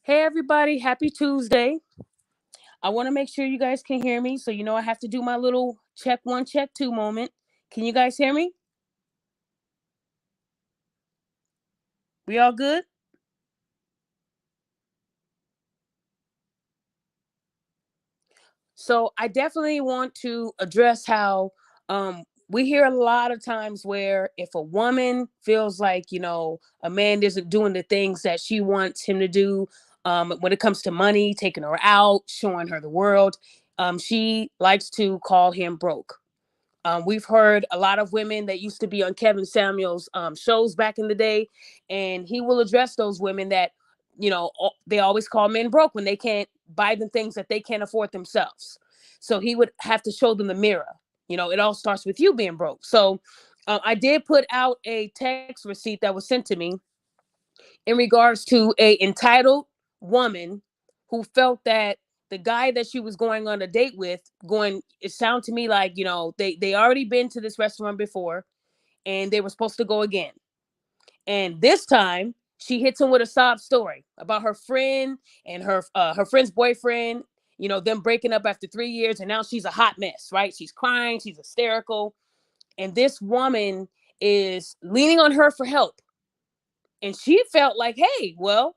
Hey everybody, happy Tuesday. I want to make sure you guys can hear me. So I have to do my little check one, check two moment. Can you guys hear me? We all good? So I definitely want to address how we hear a lot of times where if a woman feels like, a man isn't doing the things that she wants him to do, when it comes to money, taking her out, showing her the world, she likes to call him broke. We've heard a lot of women that used to be on Kevin Samuels' shows back in the day, and he will address those women that, they always call men broke when they can't buy them things that they can't afford themselves. So he would have to show them the mirror. It all starts with you being broke. So I did put out a text receipt that was sent to me in regards to a entitled woman who felt that the guy that she was going on a date with it sounded to me like they already been to this restaurant before and they were supposed to go again, and this time she hits him with a sob story about her friend and her friend's boyfriend, them breaking up after 3 years, and now she's a hot mess, right? She's crying, she's hysterical, and this woman is leaning on her for help, and she felt like, hey, well,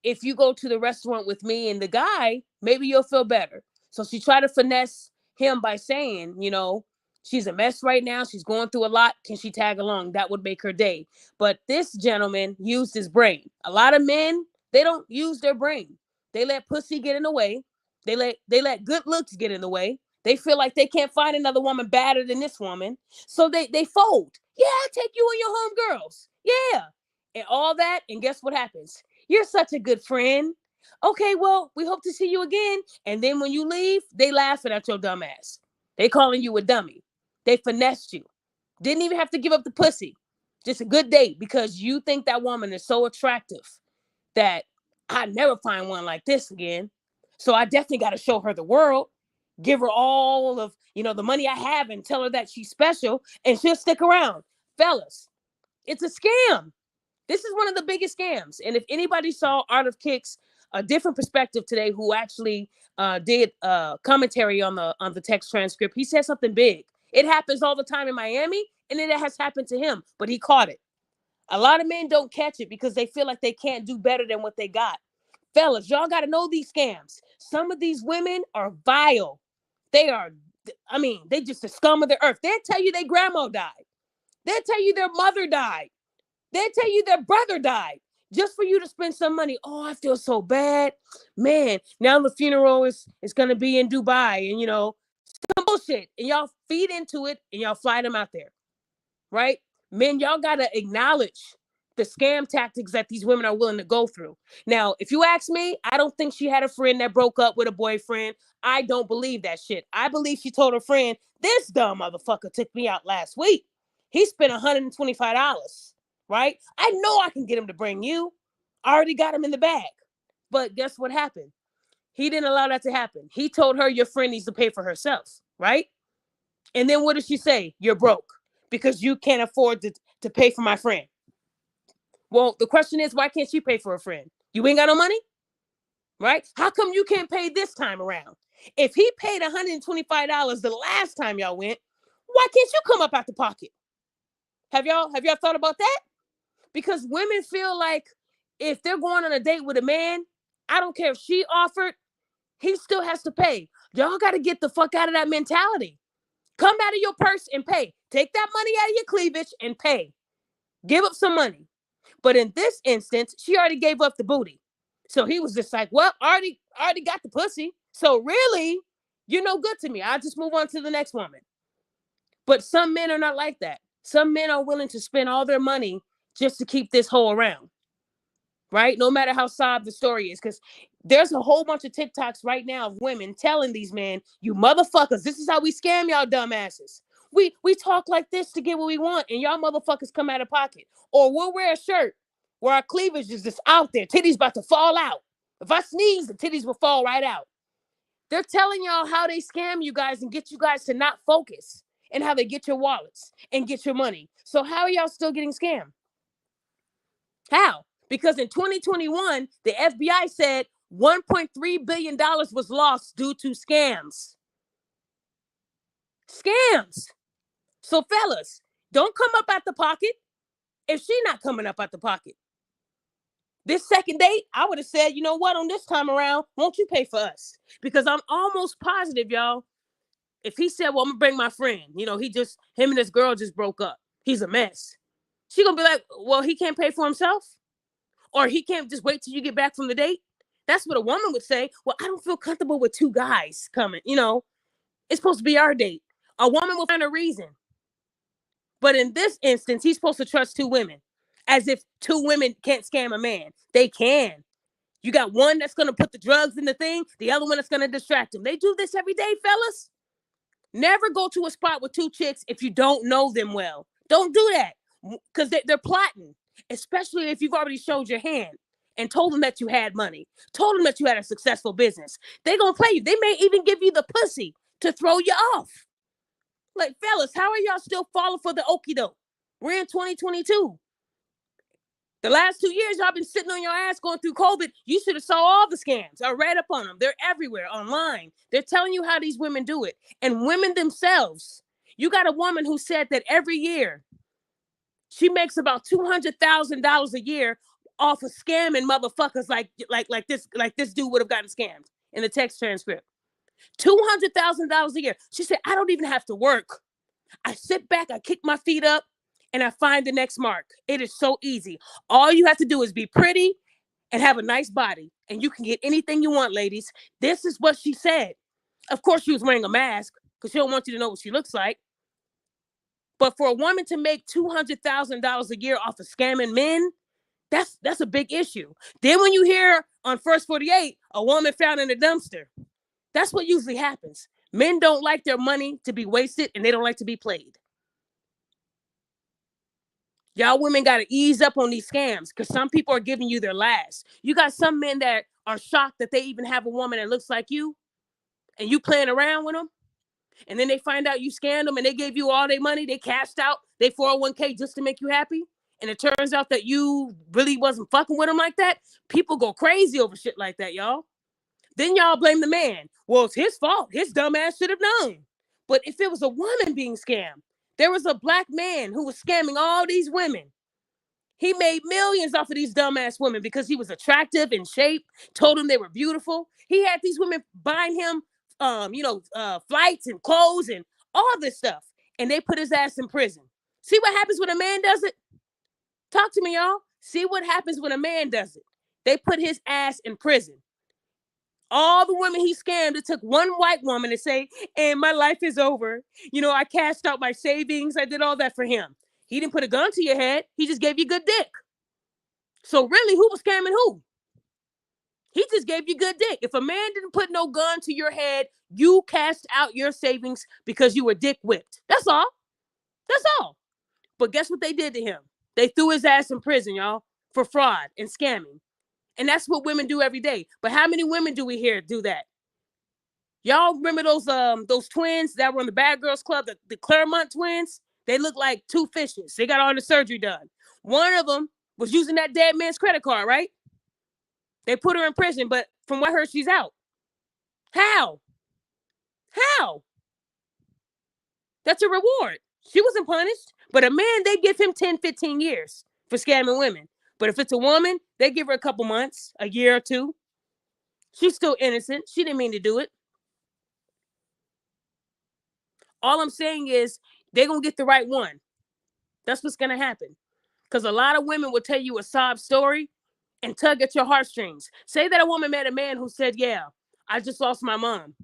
if you go to the restaurant with me and the guy, maybe you'll feel better. So she tried to finesse him by saying, she's a mess right now. She's going through a lot. Can she tag along? That would make her day. But this gentleman used his brain. A lot of men, they don't use their brain. They let pussy get in the way. They let good looks get in the way. They feel like they can't find another woman better than this woman. So they fold. Yeah, I'll take you and your homegirls. Yeah. And all that. And guess what happens? You're such a good friend. Okay, well, we hope to see you again. And then when you leave, they laughing at your dumb ass. They calling you a dummy. They finessed you. Didn't even have to give up the pussy. Just a good date because you think that woman is so attractive that I'd never find one like this again. So I definitely got to show her the world, give her all of, the money I have and tell her that she's special and she'll stick around. Fellas, it's a scam. This is one of the biggest scams. And if anybody saw Art of Kicks, a different perspective today, who actually did commentary on the text transcript, he said something big. It happens all the time in Miami, and it has happened to him, but he caught it. A lot of men don't catch it because they feel like they can't do better than what they got. Fellas, y'all got to know these scams. Some of these women are vile. They are, they just the scum of the earth. They'll tell you their grandma died. They'll tell you their mother died. They tell you their brother died just for you to spend some money. Oh, I feel so bad. Man, now the funeral is going to be in Dubai and, some bullshit. And y'all feed into it and y'all fly them out there, right? Men, y'all got to acknowledge the scam tactics that these women are willing to go through. Now, if you ask me, I don't think she had a friend that broke up with a boyfriend. I don't believe that shit. I believe she told her friend, this dumb motherfucker took me out last week. He spent $125, right? I know I can get him to bring you. I already got him in the bag. But guess what happened? He didn't allow that to happen. He told her your friend needs to pay for herself, right? And then what did she say? You're broke because you can't afford to pay for my friend. Well, the question is, why can't she pay for a friend? You ain't got no money, right? How come you can't pay this time around? If he paid $125 the last time y'all went, why can't you come up out the pocket? Have y'all thought about that? Because women feel like if they're going on a date with a man, I don't care if she offered, he still has to pay. Y'all got to get the fuck out of that mentality. Come out of your purse and pay. Take that money out of your cleavage and pay. Give up some money. But in this instance, she already gave up the booty. So he was just like, well, already got the pussy. So really, you're no good to me. I'll just move on to the next woman. But some men are not like that. Some men are willing to spend all their money just to keep this hoe around, right? No matter how sob the story is. Because there's a whole bunch of TikToks right now of women telling these men, you motherfuckers, this is how we scam y'all dumbasses. We talk like this to get what we want, and y'all motherfuckers come out of pocket. Or we'll wear a shirt where our cleavage is just out there. Titties about to fall out. If I sneeze, the titties will fall right out. They're telling y'all how they scam you guys and get you guys to not focus, and how they get your wallets and get your money. So how are y'all still getting scammed? How? Because in 2021, the FBI said $1.3 billion was lost due to scams. Scams. So fellas, don't come up out the pocket if she not coming up out the pocket. This second date, I would have said, you know what, on this time around, won't you pay for us? Because I'm almost positive, y'all, if he said, well, I'm gonna bring my friend, him and this girl just broke up. He's a mess. She gonna be like, well, he can't pay for himself? Or he can't just wait till you get back from the date? That's what a woman would say. Well, I don't feel comfortable with two guys coming. It's supposed to be our date. A woman will find a reason. But in this instance, he's supposed to trust two women. As if two women can't scam a man. They can. You got one that's going to put the drugs in the thing, the other one that's going to distract him. They do this every day, fellas. Never go to a spot with two chicks if you don't know them well. Don't do that, because they're plotting, especially if you've already showed your hand and told them that you had money, told them that you had a successful business. They're going to play you. They may even give you the pussy to throw you off. Like, fellas, how are y'all still falling for the okie doke? We're in 2022. The last 2 years, y'all been sitting on your ass going through COVID. You should have saw all the scams. I read up on them. They're everywhere online. They're telling you how these women do it. And women themselves. You got a woman who said that every year she makes about $200,000 a year off of scamming motherfuckers like this dude would have gotten scammed in the text transcript. $200,000 a year. She said, I don't even have to work. I sit back, I kick my feet up, and I find the next mark. It is so easy. All you have to do is be pretty and have a nice body, and you can get anything you want, ladies. This is what she said. Of course, she was wearing a mask because she don't want you to know what she looks like. But for a woman to make $200,000 a year off of scamming men, that's a big issue. Then when you hear on First 48, a woman found in a dumpster, that's what usually happens. Men don't like their money to be wasted, and they don't like to be played. Y'all women got to ease up on these scams because some people are giving you their last. You got some men that are shocked that they even have a woman that looks like you, and you playing around with them. And then they find out you scammed them and they gave you all their money. They cashed out their 401k just to make you happy. And it turns out that you really wasn't fucking with them like that. People go crazy over shit like that, y'all. Then y'all blame the man. Well, it's his fault. His dumb ass should have known. But if it was a woman being scammed, there was a black man who was scamming all these women. He made millions off of these dumbass women because he was attractive, in shape, told them they were beautiful. He had these women buying him, flights and clothes and all this stuff. And they put his ass in prison. See what happens when a man does it? Talk to me, y'all. See what happens when a man does it. They put his ass in prison. All the women he scammed, it took one white woman to say, and my life is over. I cashed out my savings. I did all that for him. He didn't put a gun to your head. He just gave you good dick. So really, who was scamming who? He just gave you good dick. If a man didn't put no gun to your head, you cashed out your savings because you were dick whipped. That's all. That's all. But guess what they did to him? They threw his ass in prison, y'all, for fraud and scamming. And that's what women do every day. But how many women do we hear do that? Y'all remember those twins that were in the Bad Girls Club, the Claremont twins? They look like two fishes. They got all the surgery done. One of them was using that dead man's credit card, right? They put her in prison, but from what I heard, she's out. How? That's a reward. She wasn't punished. But a man, they give him 10, 15 years for scamming women. But if it's a woman, they give her a couple months, a year or two. She's still innocent. She didn't mean to do it. All I'm saying is they're going to get the right one. That's what's going to happen. Because a lot of women will tell you a sob story and tug at your heartstrings. Say that a woman met a man who said, yeah, I just lost my mom.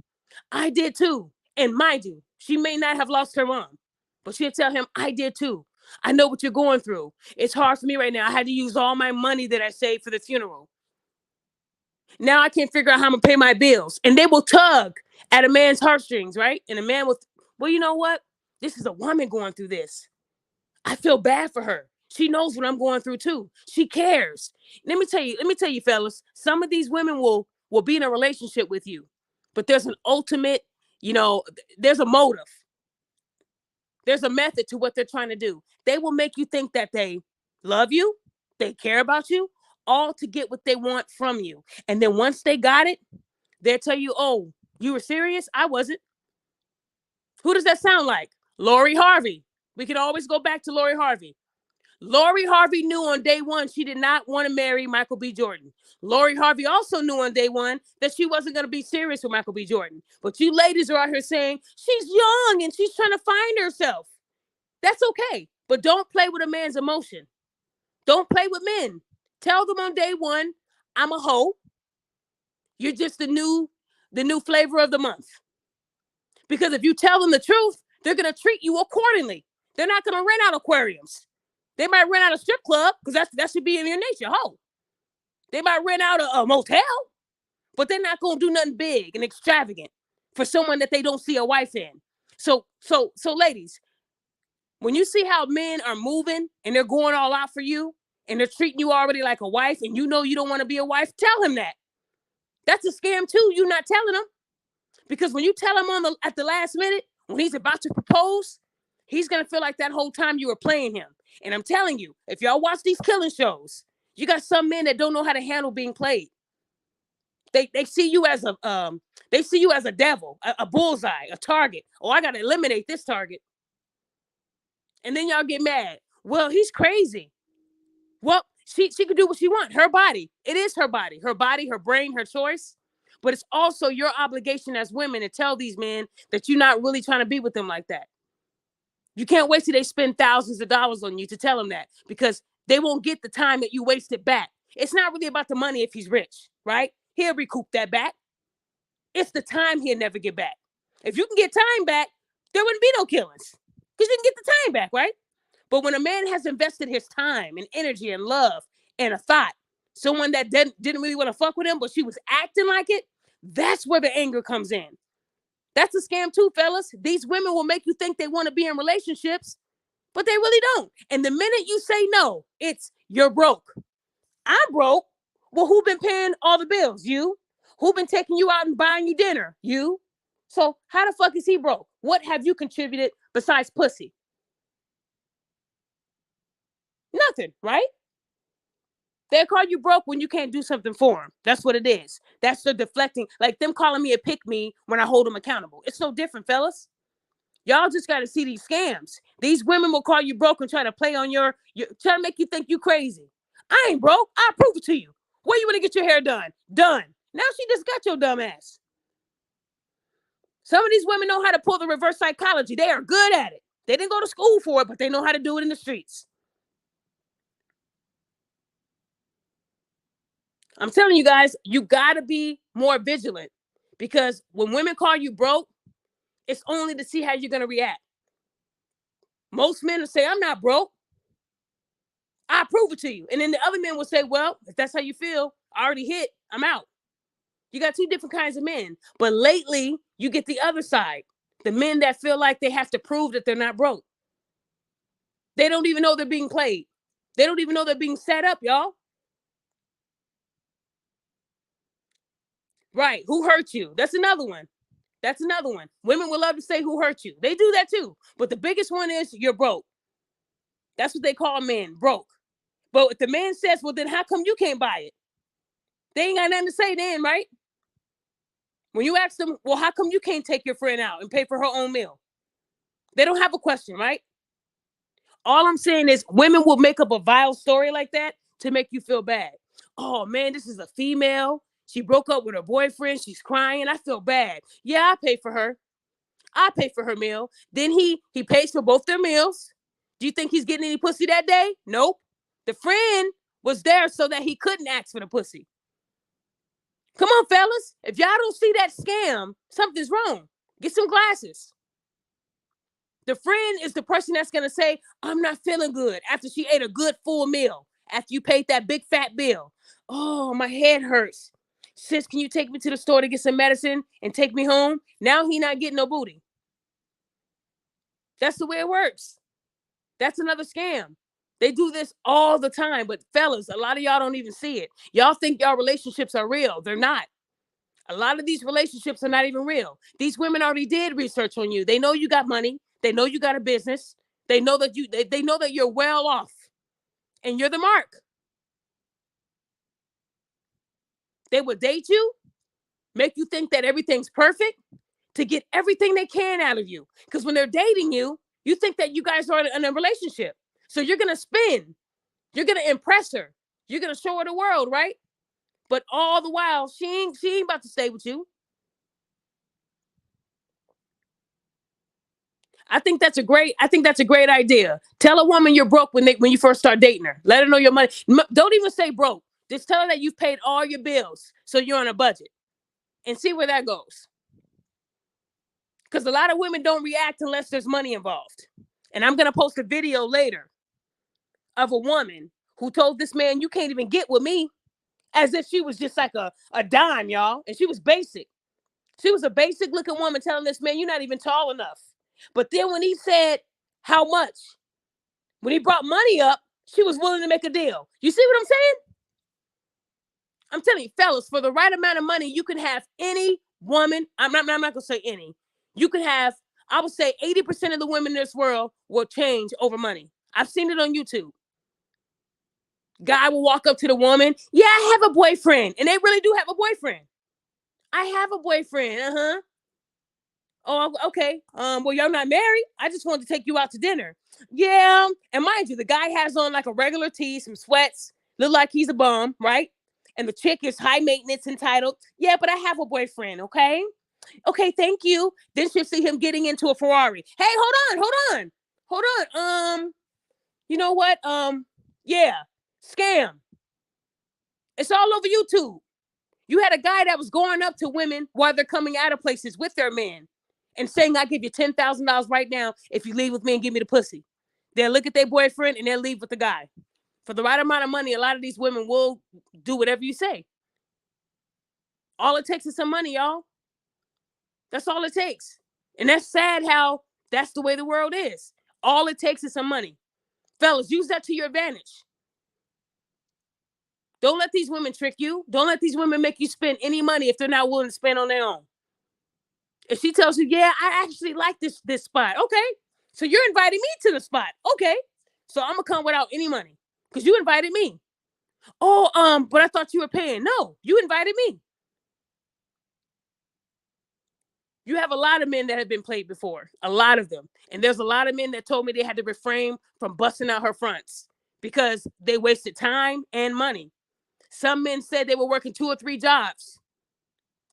I did too. And mind you, she may not have lost her mom, but she'll tell him, I did too. I know what you're going through. It's hard for me right now. I had to use all my money that I saved for the funeral. Now I can't figure out how I'm going to pay my bills. And they will tug at a man's heartstrings, right? And a man will, well, you know what? This is a woman going through this. I feel bad for her. She knows what I'm going through too. She cares. Let me tell you, fellas, some of these women will be in a relationship with you, but there's an ultimate, there's a motive. There's a method to what they're trying to do. They will make you think that they love you, they care about you, all to get what they want from you. And then once they got it, they'll tell you, oh, you were serious? I wasn't. Who does that sound like? Lori Harvey. We can always go back to Lori Harvey. Lori Harvey knew on day one she did not want to marry Michael B. Jordan. Lori Harvey also knew on day one that she wasn't going to be serious with Michael B. Jordan. But you ladies are out here saying she's young and she's trying to find herself. That's okay. But don't play with a man's emotion. Don't play with men. Tell them on day one, I'm a hoe. You're just the new flavor of the month. Because if you tell them the truth, they're going to treat you accordingly. They're not going to rent out aquariums. They might rent out a strip club because that should be in your nature. Ho. They might rent out a motel, but they're not going to do nothing big and extravagant for someone that they don't see a wife in. So ladies, when you see how men are moving and they're going all out for you and they're treating you already like a wife and you know you don't want to be a wife, tell him that. That's a scam too. You're not telling him. Because when you tell him at the last minute, when he's about to propose, he's going to feel like that whole time you were playing him. And I'm telling you, if y'all watch these killing shows, you got some men that don't know how to handle being played. They see you as a devil, a bullseye, a target. Oh, I got to eliminate this target. And then y'all get mad. Well, he's crazy. Well, she can do what she wants. Her body. It is her body. Her body, her brain, her choice. But it's also your obligation as women to tell these men that you're not really trying to be with them like that. You can't wait till they spend thousands of dollars on you to tell them that, because they won't get the time that you wasted back. It's not really about the money if he's rich, right? He'll recoup that back. It's the time he'll never get back. If you can get time back, there wouldn't be no killings because you can get the time back, right? But when a man has invested his time and energy and love and a thought, someone that didn't really want to fuck with him, but she was acting like it, that's where the anger comes in. That's a scam too, fellas. These women will make you think they want to be in relationships, but they really don't. And the minute you say no, it's you're broke. I'm broke. Well, who been paying all the bills? You. Who been taking you out and buying you dinner? You. So how the fuck is he broke? What have you contributed besides pussy? Nothing, right? They'll call you broke when you can't do something for them. That's what it is. That's the deflecting. Like them calling me a pick me when I hold them accountable. It's no different, fellas. Y'all just got to see these scams. These women will call you broke and try to play on your try to make you think you crazy. I ain't broke. I'll prove it to you. Where you want to get your hair done? Done. Now she just got your dumb ass. Some of these women know how to pull the reverse psychology. They are good at it. They didn't go to school for it, but they know how to do it in the streets. I'm telling you guys, you got to be more vigilant, because when women call you broke, it's only to see how you're going to react. Most men will say, I'm not broke. I'll prove it to you. And then the other men will say, well, if that's how you feel, I already hit, I'm out. You got two different kinds of men. But lately, you get the other side. The men that feel like they have to prove that they're not broke. They don't even know they're being played. They don't even know they're being set up, y'all. Right. Who hurt you? That's another one. That's another one. Women will love to say who hurt you. They do that too. But the biggest one is you're broke. That's what they call men, broke. But if the man says, well, then how come you can't buy it? They ain't got nothing to say then, right? When you ask them, well, how come you can't take your friend out and pay for her own meal? They don't have a question, right? All I'm saying is women will make up a vile story like that to make you feel bad. Oh, man, this is a female. She broke up with her boyfriend. She's crying. I feel bad. Yeah, I pay for her. I pay for her meal. Then he pays for both their meals. Do you think he's getting any pussy that day? Nope. The friend was there so that he couldn't ask for the pussy. Come on, fellas. If y'all don't see that scam, something's wrong. Get some glasses. The friend is the person that's going to say, I'm not feeling good after she ate a good full meal, after you paid that big fat bill. Oh, my head hurts. Sis, can you take me to the store to get some medicine and take me home? Now he not getting no booty. That's the way it works. That's another scam. They do this all the time. But fellas, a lot of y'all don't even see it. Y'all think y'all relationships are real. They're not. A lot of these relationships are not even real. These women already did research on you. They know you got money. They know you got a business. They know that they know that you're well off. And you're the mark. They will date you, make you think that everything's perfect to get everything they can out of you. Because when they're dating you, you think that you guys are in a relationship. So you're going to spin. You're going to impress her. You're going to show her the world, right? But all the while, she ain't about to stay with you. I think that's a great idea. Tell a woman you're broke when you first start dating her. Let her know your money. Don't even say broke. Just tell her that you've paid all your bills, so you're on a budget, and see where that goes. Because a lot of women don't react unless there's money involved. And I'm gonna post a video later of a woman who told this man, "You can't even get with me," as if she was just like a dime, y'all. And she was basic. She was a basic looking woman telling this man, "You're not even tall enough." But then when he said how much, when he brought money up, she was willing to make a deal. You see what I'm saying? I'm telling you, fellas, for the right amount of money, you can have any woman. I'm not going to say any. You can have, I would say 80% of the women in this world will change over money. I've seen it on YouTube. Guy will walk up to the woman. "Yeah, I have a boyfriend." And they really do have a boyfriend. "I have a boyfriend." Uh-huh. "Oh, okay. Well, y'all not married. I just wanted to take you out to dinner." "Yeah." And mind you, the guy has on like a regular tee, some sweats, look like he's a bum, right? And the chick is high maintenance, entitled. "Yeah, but I have a boyfriend, okay? Okay, thank you." Then she'll see him getting into a Ferrari. "Hey, hold on. You know what? Yeah, scam. It's all over YouTube. You had a guy that was going up to women while they're coming out of places with their men and saying, "I'll give you $10,000 right now if you leave with me and give me the pussy." They'll look at their boyfriend and they'll leave with the guy. For the right amount of money, a lot of these women will do whatever you say. All it takes is some money, y'all. That's all it takes. And that's sad how that's the way the world is. All it takes is some money. Fellas, use that to your advantage. Don't let these women trick you. Don't let these women make you spend any money if they're not willing to spend on their own. If she tells you, "Yeah, I actually like this spot." Okay. So you're inviting me to the spot. Okay. So I'm gonna come without any money because you invited me. "Oh, but I thought you were paying." No, you invited me. You have a lot of men that have been played before, a lot of them. And there's a lot of men that told me they had to refrain from busting out her fronts because they wasted time and money. Some men said they were working 2 or 3 jobs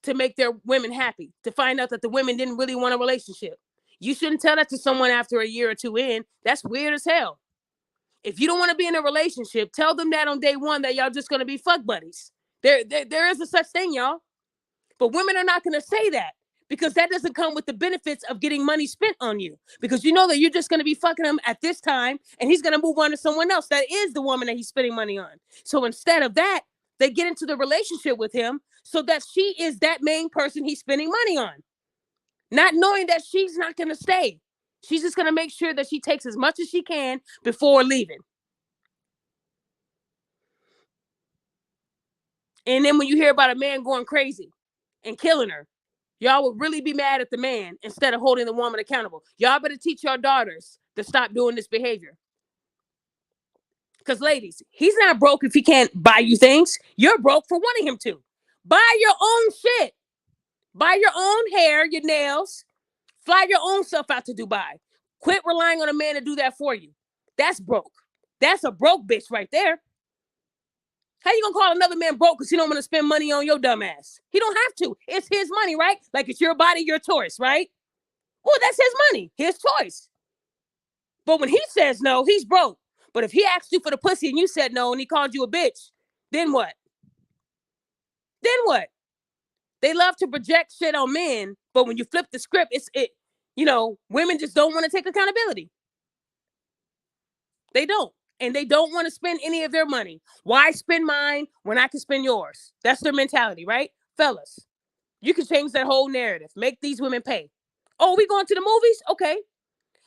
to make their women happy, to find out that the women didn't really want a relationship. You shouldn't tell that to someone after a year or two in. That's weird as hell. If you don't want to be in a relationship, tell them that on day one that y'all just going to be fuck buddies. There is a such thing, y'all. But women are not going to say that because that doesn't come with the benefits of getting money spent on you. Because you know that you're just going to be fucking him at this time and he's going to move on to someone else that is the woman that he's spending money on. So instead of that, they get into the relationship with him so that she is that main person he's spending money on, not knowing that she's not going to stay. She's just going to make sure that she takes as much as she can before leaving. And then when you hear about a man going crazy and killing her, y'all would really be mad at the man instead of holding the woman accountable. Y'all better teach your daughters to stop doing this behavior. Because, ladies, he's not broke if he can't buy you things. You're broke for wanting him to. Buy your own shit. Buy your own hair, your nails. Fly your own self out to Dubai. Quit relying on a man to do that for you. That's broke. That's a broke bitch right there. How you gonna call another man broke because he don't want to spend money on your dumb ass? He don't have to. It's his money, right? Like it's your body, your choice, right? Well, that's his money, his choice. But when he says no, he's broke. But if he asked you for the pussy and you said no and he called you a bitch, then what? Then what? They love to project shit on men, but when you flip the script, women just don't want to take accountability. They don't. And they don't want to spend any of their money. Why spend mine when I can spend yours? That's their mentality, right? Fellas, you can change that whole narrative. Make these women pay. "Oh, we going to the movies? Okay.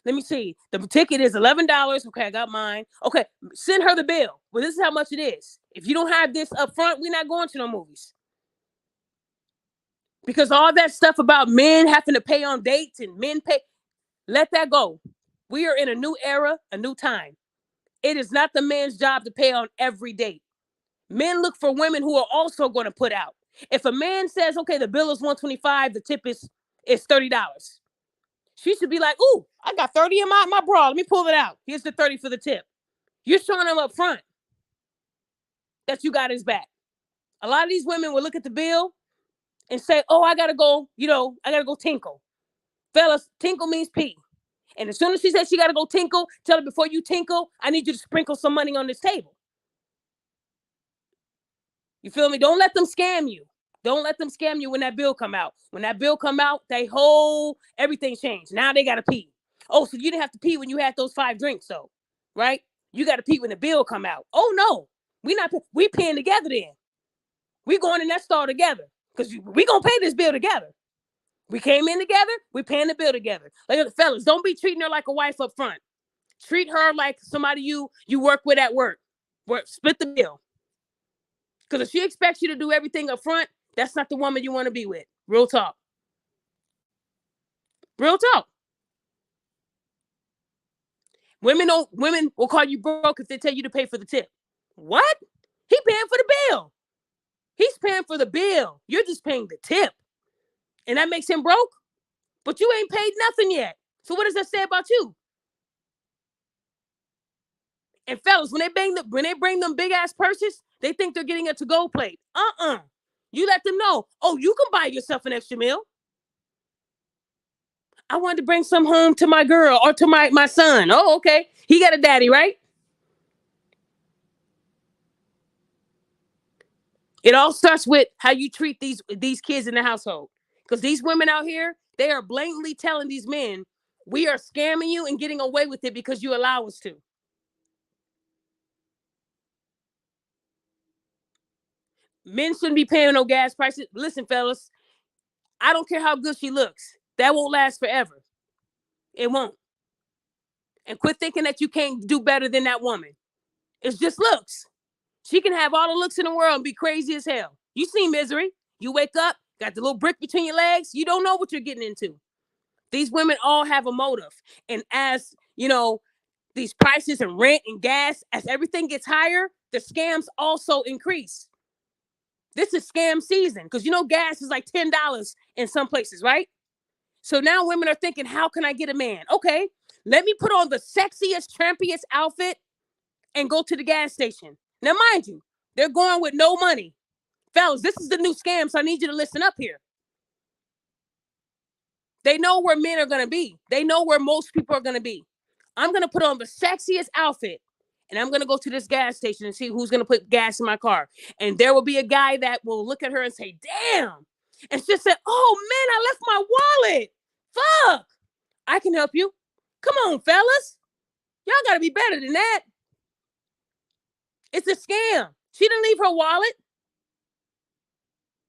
Let me see. The ticket is $11. Okay, I got mine. Okay, send her the bill. Well, this is how much it is. If you don't have this up front, we're not going to no movies." Because all that stuff about men having to pay on dates and men pay, let that go. We are in a new era, a new time. It is not the man's job to pay on every date. Men look for women who are also going to put out. If a man says, okay, the bill is $125, the tip is $30. She should be like, ooh, I got 30 in my bra. Let me pull it out. Here's the 30 for the tip. You're showing him up front that you got his back. A lot of these women will look at the bill and say, oh, I gotta go, I gotta go tinkle. Fellas, tinkle means pee. And as soon as she says she gotta go tinkle, tell her, before you tinkle, I need you to sprinkle some money on this table. You feel me? Don't let them scam you. Don't let them scam you when that bill come out. When that bill come out, everything changed. Now they gotta pee. Oh, so you didn't have to pee when you had those 5 drinks, though, right? You gotta pee when the bill come out. Oh no, we peeing together then. We going in that store together because we gonna pay this bill together. We came in together. We paying the bill together. Like, fellas, don't be treating her like a wife up front. Treat her like somebody you work with at work. Split the bill. Because if she expects you to do everything up front, that's not the woman you want to be with. Real talk. Real talk. Women will call you broke if they tell you to pay for the tip. What? He paying for the bill. He's paying for the bill. You're just paying the tip. And that makes him broke? But you ain't paid nothing yet. So what does that say about you? And fellas, when they bring them big ass purses, they think they're getting a to-go plate. You let them know, oh, you can buy yourself an extra meal. I wanted to bring some home to my girl or to my son. Oh, okay. He got a daddy, right? It all starts with how you treat these kids in the household. Because these women out here, they are blatantly telling these men, we are scamming you and getting away with it because you allow us to. Men shouldn't be paying no gas prices. Listen, fellas, I don't care how good she looks. That won't last forever. It won't. And quit thinking that you can't do better than that woman. It's just looks. She can have all the looks in the world and be crazy as hell. You see misery. You wake up, got the little brick between your legs. You don't know what you're getting into. These women all have a motive. And as, these prices and rent and gas, as everything gets higher, the scams also increase. This is scam season because, gas is like $10 in some places, right? So now women are thinking, how can I get a man? Okay, let me put on the sexiest, trampiest outfit and go to the gas station. Now, mind you, they're going with no money. Fellas, this is the new scam, so I need you to listen up here. They know where men are going to be. They know where most people are going to be. I'm going to put on the sexiest outfit, and I'm going to go to this gas station and see who's going to put gas in my car. And there will be a guy that will look at her and say, damn. And she'll say, oh, man, I left my wallet. Fuck. I can help you. Come on, fellas. Y'all got to be better than that. It's a scam. She didn't leave her wallet.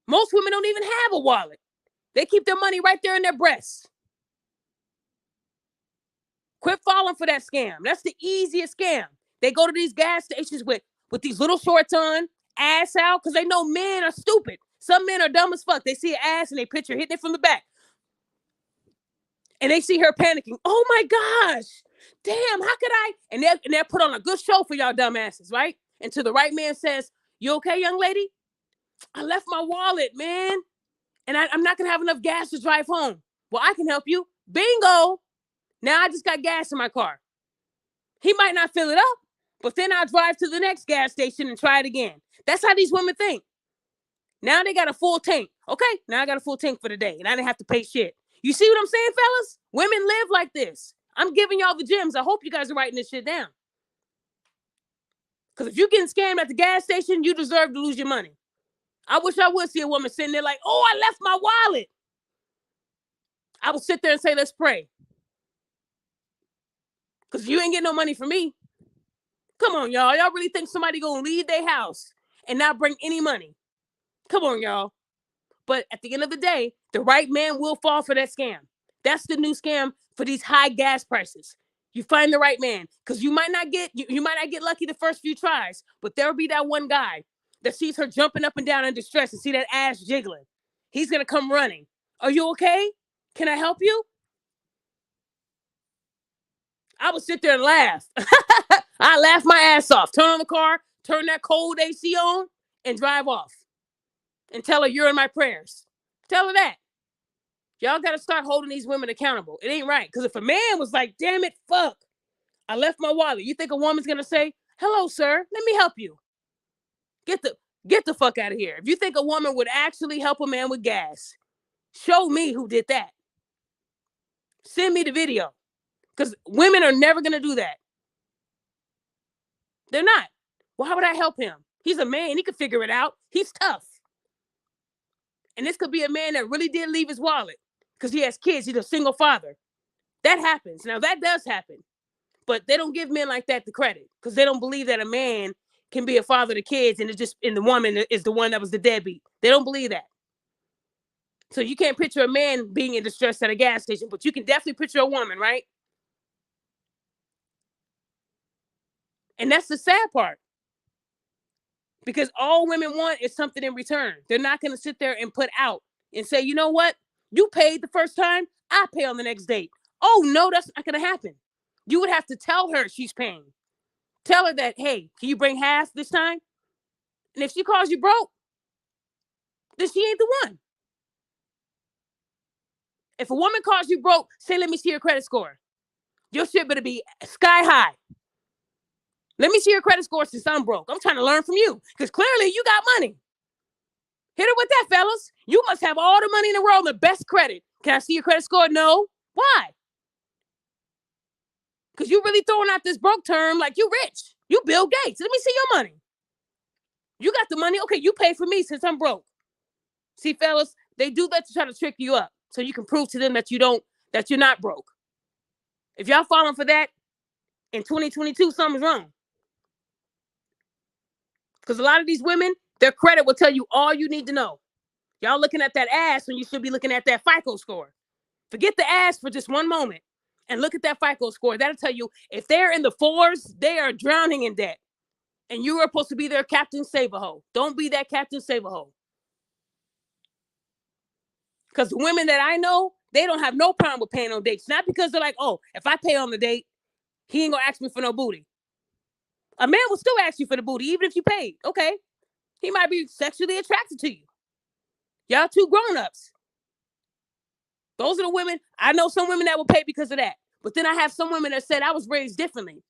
Most women don't even have a wallet. They keep their money right there in their breasts. Quit falling for that scam. That's the easiest scam. They go to these gas stations with these little shorts on, ass out, because they know men are stupid. Some men are dumb as fuck. They see an ass and they picture hitting it from the back. And they see her panicking. Oh my gosh. Damn, how could I? And they'll put on a good show for y'all dumbasses, right? Until the right man says, you okay, young lady? I left my wallet, man. And I'm not going to have enough gas to drive home. Well, I can help you. Bingo. Now I just got gas in my car. He might not fill it up, but then I'll drive to the next gas station and try it again. That's how these women think. Now they got a full tank. Okay, now I got a full tank for the day, and I didn't have to pay shit. You see what I'm saying, fellas? Women live like this. I'm giving y'all the gems. I hope you guys are writing this shit down. Because if you're getting scammed at the gas station, you deserve to lose your money. I wish I would see a woman sitting there like, oh, I left my wallet. I would sit there and say, let's pray. Because you ain't getting no money from me. Come on, y'all. Y'all really think somebody going to leave their house and not bring any money? Come on, y'all. But at the end of the day, the right man will fall for that scam. That's the new scam for these high gas prices. You find the right man, because you might not get lucky the first few tries, but there'll be that one guy that sees her jumping up and down in distress and see that ass jiggling. He's going to come running. Are you okay? Can I help you? I would sit there and laugh. I laugh my ass off. Turn on the car, turn that cold AC on, and drive off. and tell her you're in my prayers. Tell her that. Y'all got to start holding these women accountable. It ain't right. Because if a man was like, damn it, fuck, I left my wallet. You think a woman's going to say, hello, sir, let me help you. Get the fuck out of here. If you think a woman would actually help a man with gas, show me who did that. Send me the video. Because women are never going to do that. They're not. Well, how would I help him? He's a man. He could figure it out. He's tough. And this could be a man that really did leave his wallet because he has kids. He's a single father. That happens. Now, that does happen. But they don't give men like that the credit because they don't believe that a man can be a father to kids and the woman is the one that was the deadbeat. They don't believe that. So you can't picture a man being in distress at a gas station, but you can definitely picture a woman, right? And that's the sad part. Because all women want is something in return. They're not going to sit there and put out and say, you know what? You paid the first time, I pay on the next date. Oh, no, that's not going to happen. You would have to tell her she's paying. Tell her that, hey, can you bring half this time? And if she calls you broke, then she ain't the one. If a woman calls you broke, say, let me see your credit score. Your shit better be sky high. Let me see your credit score since I'm broke. I'm trying to learn from you because clearly you got money. Hit her with that, fellas. You must have all the money in the world and the best credit. Can I see your credit score? No. Why? Because you really throwing out this broke term like you rich. You Bill Gates. Let me see your money. You got the money. Okay, you pay for me since I'm broke. See, fellas, they do that to try to trick you up so you can prove to them that you're not broke. If y'all falling for that in 2022, something's wrong. Because a lot of these women, their credit will tell you all you need to know. Y'all looking at that ass when you should be looking at that FICO score. Forget the ass for just one moment and look at that FICO score. That'll tell you if they're in the fours, they are drowning in debt. And you are supposed to be their Captain Save-A-Ho. Don't be that Captain Save-A-Ho. Because the women that I know, they don't have no problem with paying on dates. Not because they're like, oh, if I pay on the date, he ain't going to ask me for no booty. A man will still ask you for the booty, even if you paid. Okay. He might be sexually attracted to you. Y'all two grown-ups. Those are the women. I know some women that will pay because of that. But then I have some women that said I was raised differently.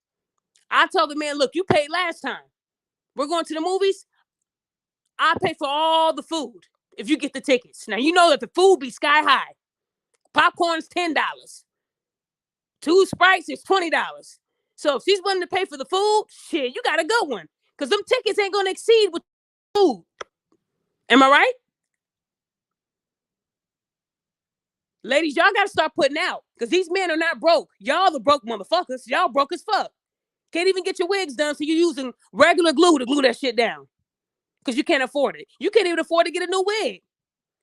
I tell the man, look, you paid last time. We're going to the movies. I pay for all the food if you get the tickets. Now, you know that the food be sky high. Popcorn's $10. 2 Sprites is $20. So if she's willing to pay for the food, shit, you got a good one. Because them tickets ain't going to exceed with food. Am I right? Ladies, y'all got to start putting out. Because these men are not broke. Y'all the broke motherfuckers. Y'all broke as fuck. Can't even get your wigs done, so you're using regular glue to glue that shit down. Because you can't afford it. You can't even afford to get a new wig.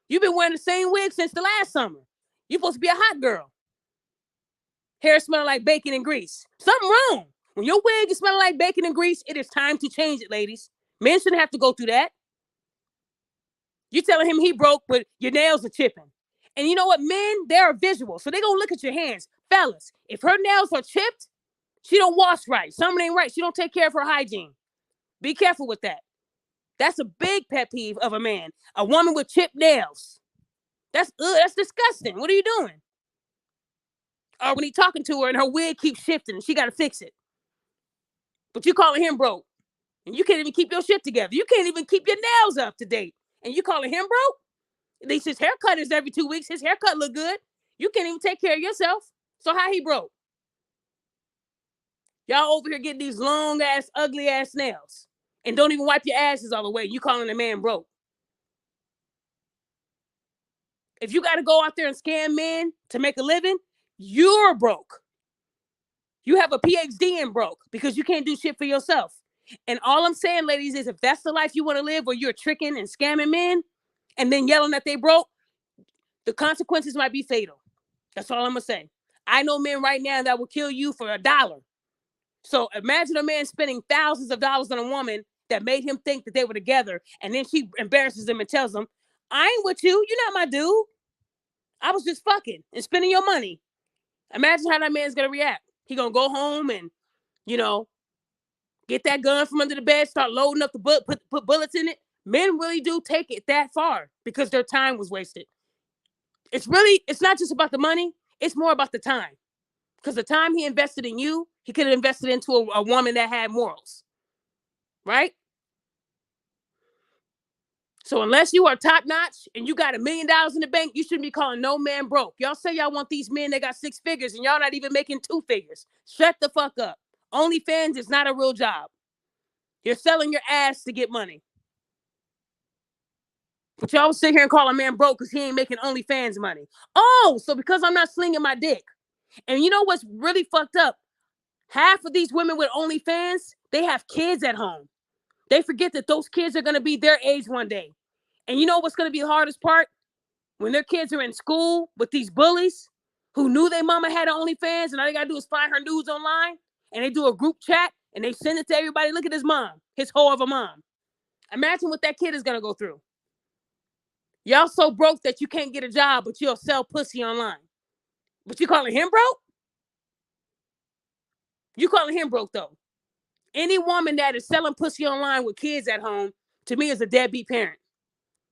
You've been wearing the same wig since the last summer. You're supposed to be a hot girl. Hair smelling like bacon and grease. Something wrong. When your wig is smelling like bacon and grease, it is time to change it, ladies. Men shouldn't have to go through that. You're telling him he broke, but your nails are chipping. And you know what? Men, they're visual. So they're going to look at your hands. Fellas, if her nails are chipped, she don't wash right. Something ain't right. She don't take care of her hygiene. Be careful with that. That's a big pet peeve of a man. A woman with chipped nails. That's disgusting. What are you doing? Or when he's talking to her and her wig keeps shifting and she got to fix it. But you calling him broke. And you can't even keep your shit together. You can't even keep your nails up to date. And you calling him broke? At least his haircut is every 2 weeks. His haircut look good. You can't even take care of yourself. So how he broke? Y'all over here getting these long ass, ugly ass nails. And don't even wipe your asses all the way. You calling a man broke. If you got to go out there and scam men to make a living, you're broke. You have a PhD in broke because you can't do shit for yourself. And all I'm saying, ladies, is if that's the life you want to live where you're tricking and scamming men and then yelling that they broke, the consequences might be fatal. That's all I'm going to say. I know men right now that will kill you for $1. So imagine a man spending thousands of dollars on a woman that made him think that they were together. And then she embarrasses him and tells him, I ain't with you. You're not my dude. I was just fucking and spending your money. Imagine how that man's going to react. He going to go home and, get that gun from under the bed, start loading up the put bullets in it. Men really do take it that far because their time was wasted. It's not just about the money, it's more about the time. Because the time he invested in you, he could have invested into a woman that had morals, right? So unless you are top notch and you got $1 million in the bank, you shouldn't be calling no man broke. Y'all say y'all want these men that got 6 figures and y'all not even making 2 figures. Shut the fuck up. OnlyFans is not a real job. You're selling your ass to get money. But y'all sit here and call a man broke because he ain't making OnlyFans money. Oh, so because I'm not slinging my dick. And you know what's really fucked up? Half of these women with OnlyFans, they have kids at home. They forget that those kids are going to be their age one day. And you know what's going to be the hardest part? When their kids are in school with these bullies who knew their mama had OnlyFans and all they got to do is find her nudes online and they do a group chat and they send it to everybody. Look at his mom, his hoe of a mom. Imagine what that kid is going to go through. Y'all so broke that you can't get a job, but you'll sell pussy online. But you calling him broke? You calling him broke though. Any woman that is selling pussy online with kids at home, to me, is a deadbeat parent.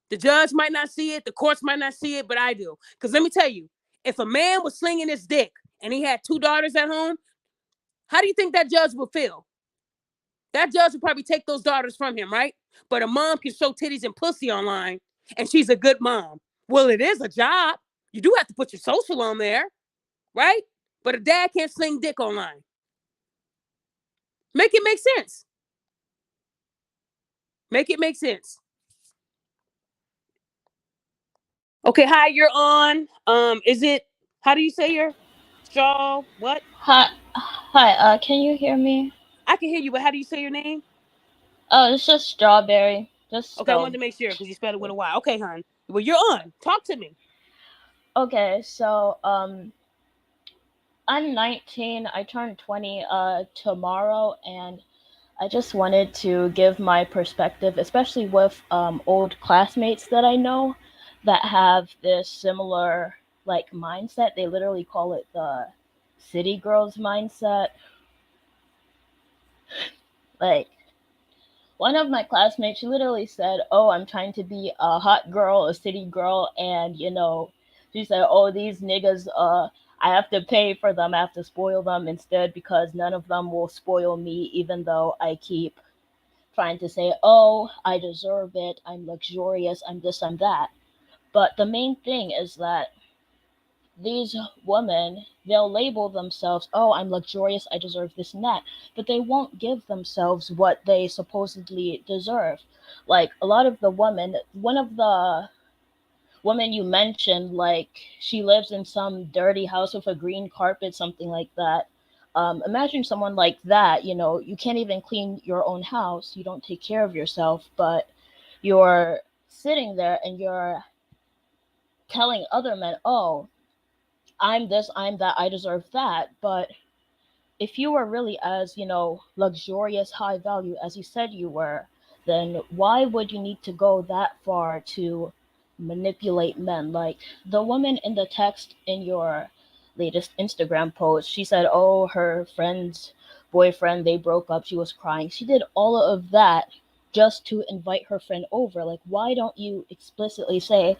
The judge might not see it, the courts might not see it, but I do. Because let me tell you, if a man was slinging his dick and he had 2 daughters at home, how do you think that judge would feel? That judge would probably take those daughters from him, right? But a mom can show titties and pussy online, and she's a good mom. Well, it is a job. You do have to put your social on there, right? But a dad can't sling dick online. Make it make sense. Make it make sense. Okay, hi, you're on. Is it, how do you say your Shaw? What? Hi, can you hear me? I can hear you, but how do you say your name? Oh, it's just strawberry, just Okay, I wanted spelled. to make sure because you spelled it with a Y. Okay, hon. Well, you're on. Talk to me. Okay, so I'm 19. I turned 20 tomorrow, and I just wanted to give my perspective, especially with old classmates that I know that have this similar like mindset. They literally call it the city girls mindset. Like one of my classmates, she literally said, "Oh, I'm trying to be a hot girl, a city girl," and she said, "Oh, these niggas, I have to pay for them, I have to spoil them instead because none of them will spoil me, even though I keep trying to say, oh, I deserve it, I'm luxurious, I'm this, I'm that." But the main thing is that these women, they'll label themselves, oh, I'm luxurious, I deserve this and that, but they won't give themselves what they supposedly deserve. Like a lot of the women, one of the women you mentioned, like she lives in some dirty house with a green carpet, something like that. Imagine someone like that, you can't even clean your own house, you don't take care of yourself, but you're sitting there and you're telling other men, oh, I'm this, I'm that, I deserve that. But if you were really as, luxurious, high value as you said you were, then why would you need to go that far to manipulate men? Like the woman in the text in your latest Instagram post, she said, oh, her friend's boyfriend, they broke up, she was crying. She did all of that just to invite her friend over. Like, why don't you explicitly say,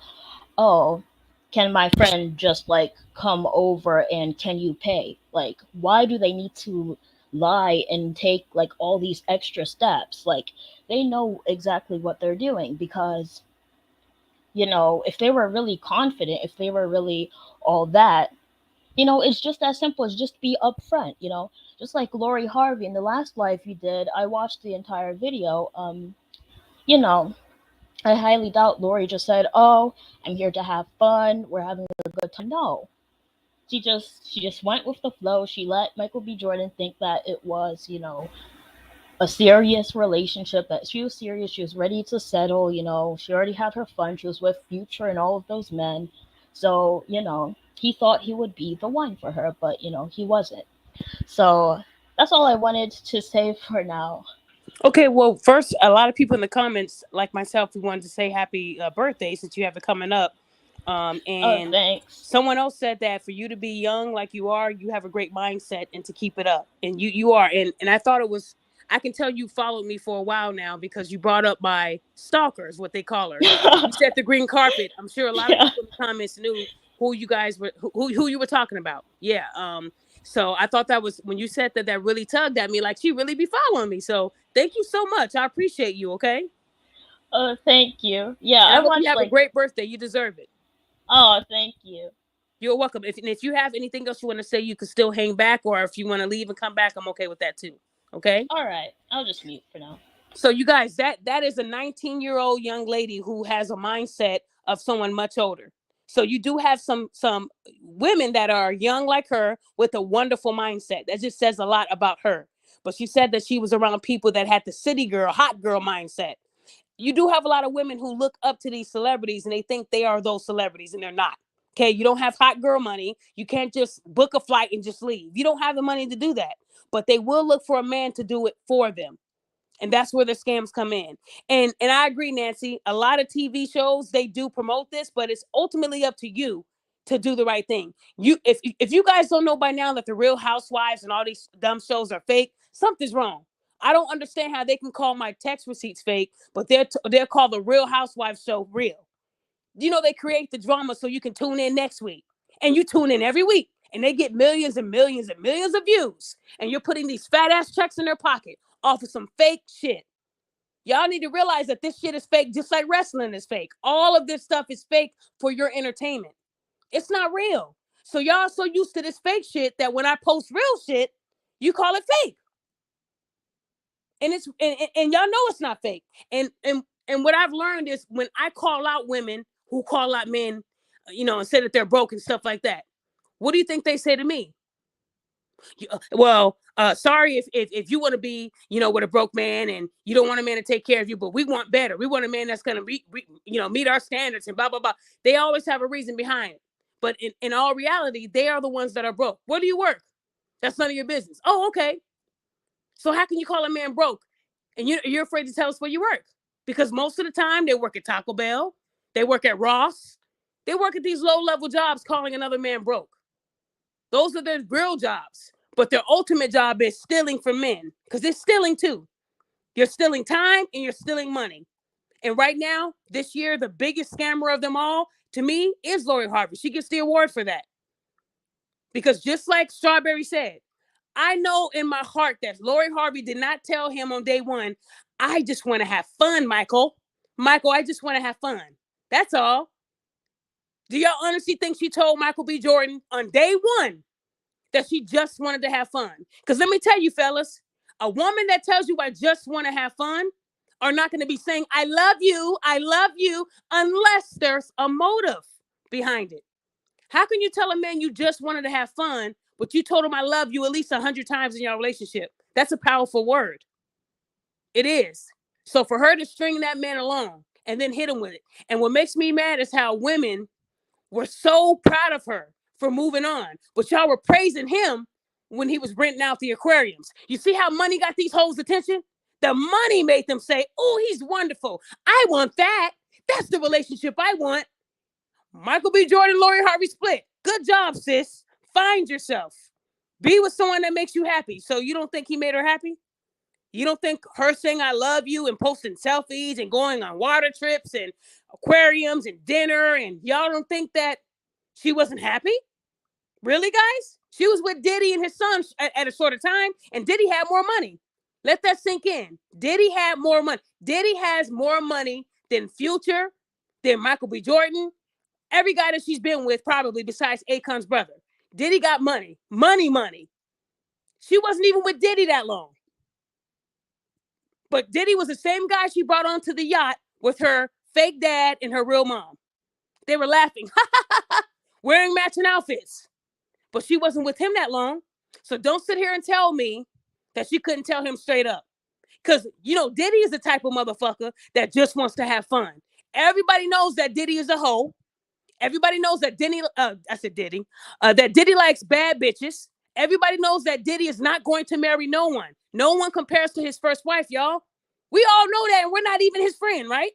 oh, can my friend just like come over and can you pay? Like, why do they need to lie and take like all these extra steps? Like, they know exactly what they're doing because, if they were really confident, if they were really all that, it's just as simple as just be upfront, just like Lori Harvey in the last live you did. I watched the entire video. You know, I highly doubt Lori just said, "Oh, I'm here to have fun. We're having a good time." No, she just went with the flow. She let Michael B. Jordan think that it was, a serious relationship. That she was serious. She was ready to settle. She already had her fun. She was with Future and all of those men. So he thought he would be the one for her, but he wasn't. So that's all I wanted to say for now. Okay, well, first, a lot of people in the comments, like myself, we wanted to say happy birthday since you have it coming up. Oh, And thanks. someone else said that for you to be young like you are, you have a great mindset and to keep it up. And you are. And I thought it was I can tell you followed me for a while now because you brought up my stalkers, what they call her. You said the green carpet. I'm sure a lot of Yeah. people in the comments knew who you guys were, who you were talking about. Yeah. So I thought that was when you said that, that really tugged at me. Like she really be following me. So thank you so much. I appreciate you. Okay. Oh, thank you. Yeah, And I I hope you watched have a like. great birthday. You deserve it. Oh, thank you. You're welcome. If you have anything else you want to say, you can still hang back, or if you want to leave and come back, I'm okay with that too. Okay. All right, I'll just mute for now. So you guys, that is a 19-year-old young lady who has a mindset of someone much older. So you do have some women that are young like her with a wonderful mindset. That just says a lot about her. But she said that she was around people that had the city girl, hot girl mindset. You do have a lot of women who look up to these celebrities and they think they are those celebrities and they're not. Okay, you don't have hot girl money. You can't just book a flight and just leave. You don't have the money to do that. But they will look for a man to do it for them, and that's where the scams come in. And I agree, Nancy, a lot of TV shows, they do promote this, but it's ultimately up to you to do the right thing. You if you guys don't know by now that the Real Housewives and all these dumb shows are fake, something's wrong. I don't understand how they can call my text receipts fake, but they're called the Real Housewives show real. You know, they create the drama so you can tune in next week, and you tune in every week, and they get millions and millions and millions of views, and you're putting these fat ass checks in their pocket off of some fake shit. Y'all need to realize that this shit is fake, just like wrestling is fake. All of this stuff is fake for your entertainment. It's not real. So y'all so used to this fake shit that when I post real shit, you call it fake. And y'all know it's not fake. And what I've learned is when I call out women who call out men, and say that they're broke and stuff like that. What do you think they say to me? Well, sorry if you want to be, with a broke man and you don't want a man to take care of you, but we want better. We want a man that's going to meet our standards and blah blah blah. They always have a reason behind it. But in all reality, they are the ones that are broke. Where do you work? That's none of your business. Oh, okay. So how can you call a man broke and you're afraid to tell us where you work? Because most of the time they work at Taco Bell, they work at Ross, they work at these low level jobs calling another man broke. Those are their real jobs. But their ultimate job is stealing from men, because it's stealing too. You're stealing time and you're stealing money. And right now, this year, the biggest scammer of them all, to me, is Lori Harvey. She gets the award for that. Because just like Strawberry said, I know in my heart that Lori Harvey did not tell him on day one, I just want to have fun, Michael. Michael, I just want to have fun. That's all. Do y'all honestly think she told Michael B. Jordan on day one that she just wanted to have fun? Because let me tell you, fellas, a woman that tells you I just want to have fun are not going to be saying I love you, unless there's a motive behind it. How can you tell a man you just wanted to have fun, but you told him I love you at least 100 times in your relationship? That's a powerful word. It is. So for her to string that man along and then hit him with it. And what makes me mad is how women were so proud of her for moving on, but y'all were praising him when he was renting out the aquariums. You see how money got these hoes' attention? The money made them say, oh, he's wonderful. I want that. That's the relationship I want. Michael B. Jordan, Lori Harvey split. Good job, sis. Find yourself. Be with someone that makes you happy. So you don't think he made her happy? You don't think her saying I love you and posting selfies and going on water trips and aquariums and dinner, and y'all don't think that she wasn't happy? Really, guys? She was with Diddy and his son at a shorter time, and Diddy had more money. Let that sink in. Diddy had more money. Diddy has more money than Future, than Michael B. Jordan, every guy that she's been with, probably besides Akon's brother. Diddy got money. Money, money. She wasn't even with Diddy that long. But Diddy was the same guy she brought onto the yacht with her fake dad and her real mom. They were laughing, wearing matching outfits. But she wasn't with him that long. So don't sit here and tell me that she couldn't tell him straight up. Because, Diddy is the type of motherfucker that just wants to have fun. Everybody knows that Diddy is a hoe. Everybody knows that that Diddy likes bad bitches. Everybody knows that Diddy is not going to marry no one. No one compares to his first wife, y'all. We all know that, and we're not even his friend, right?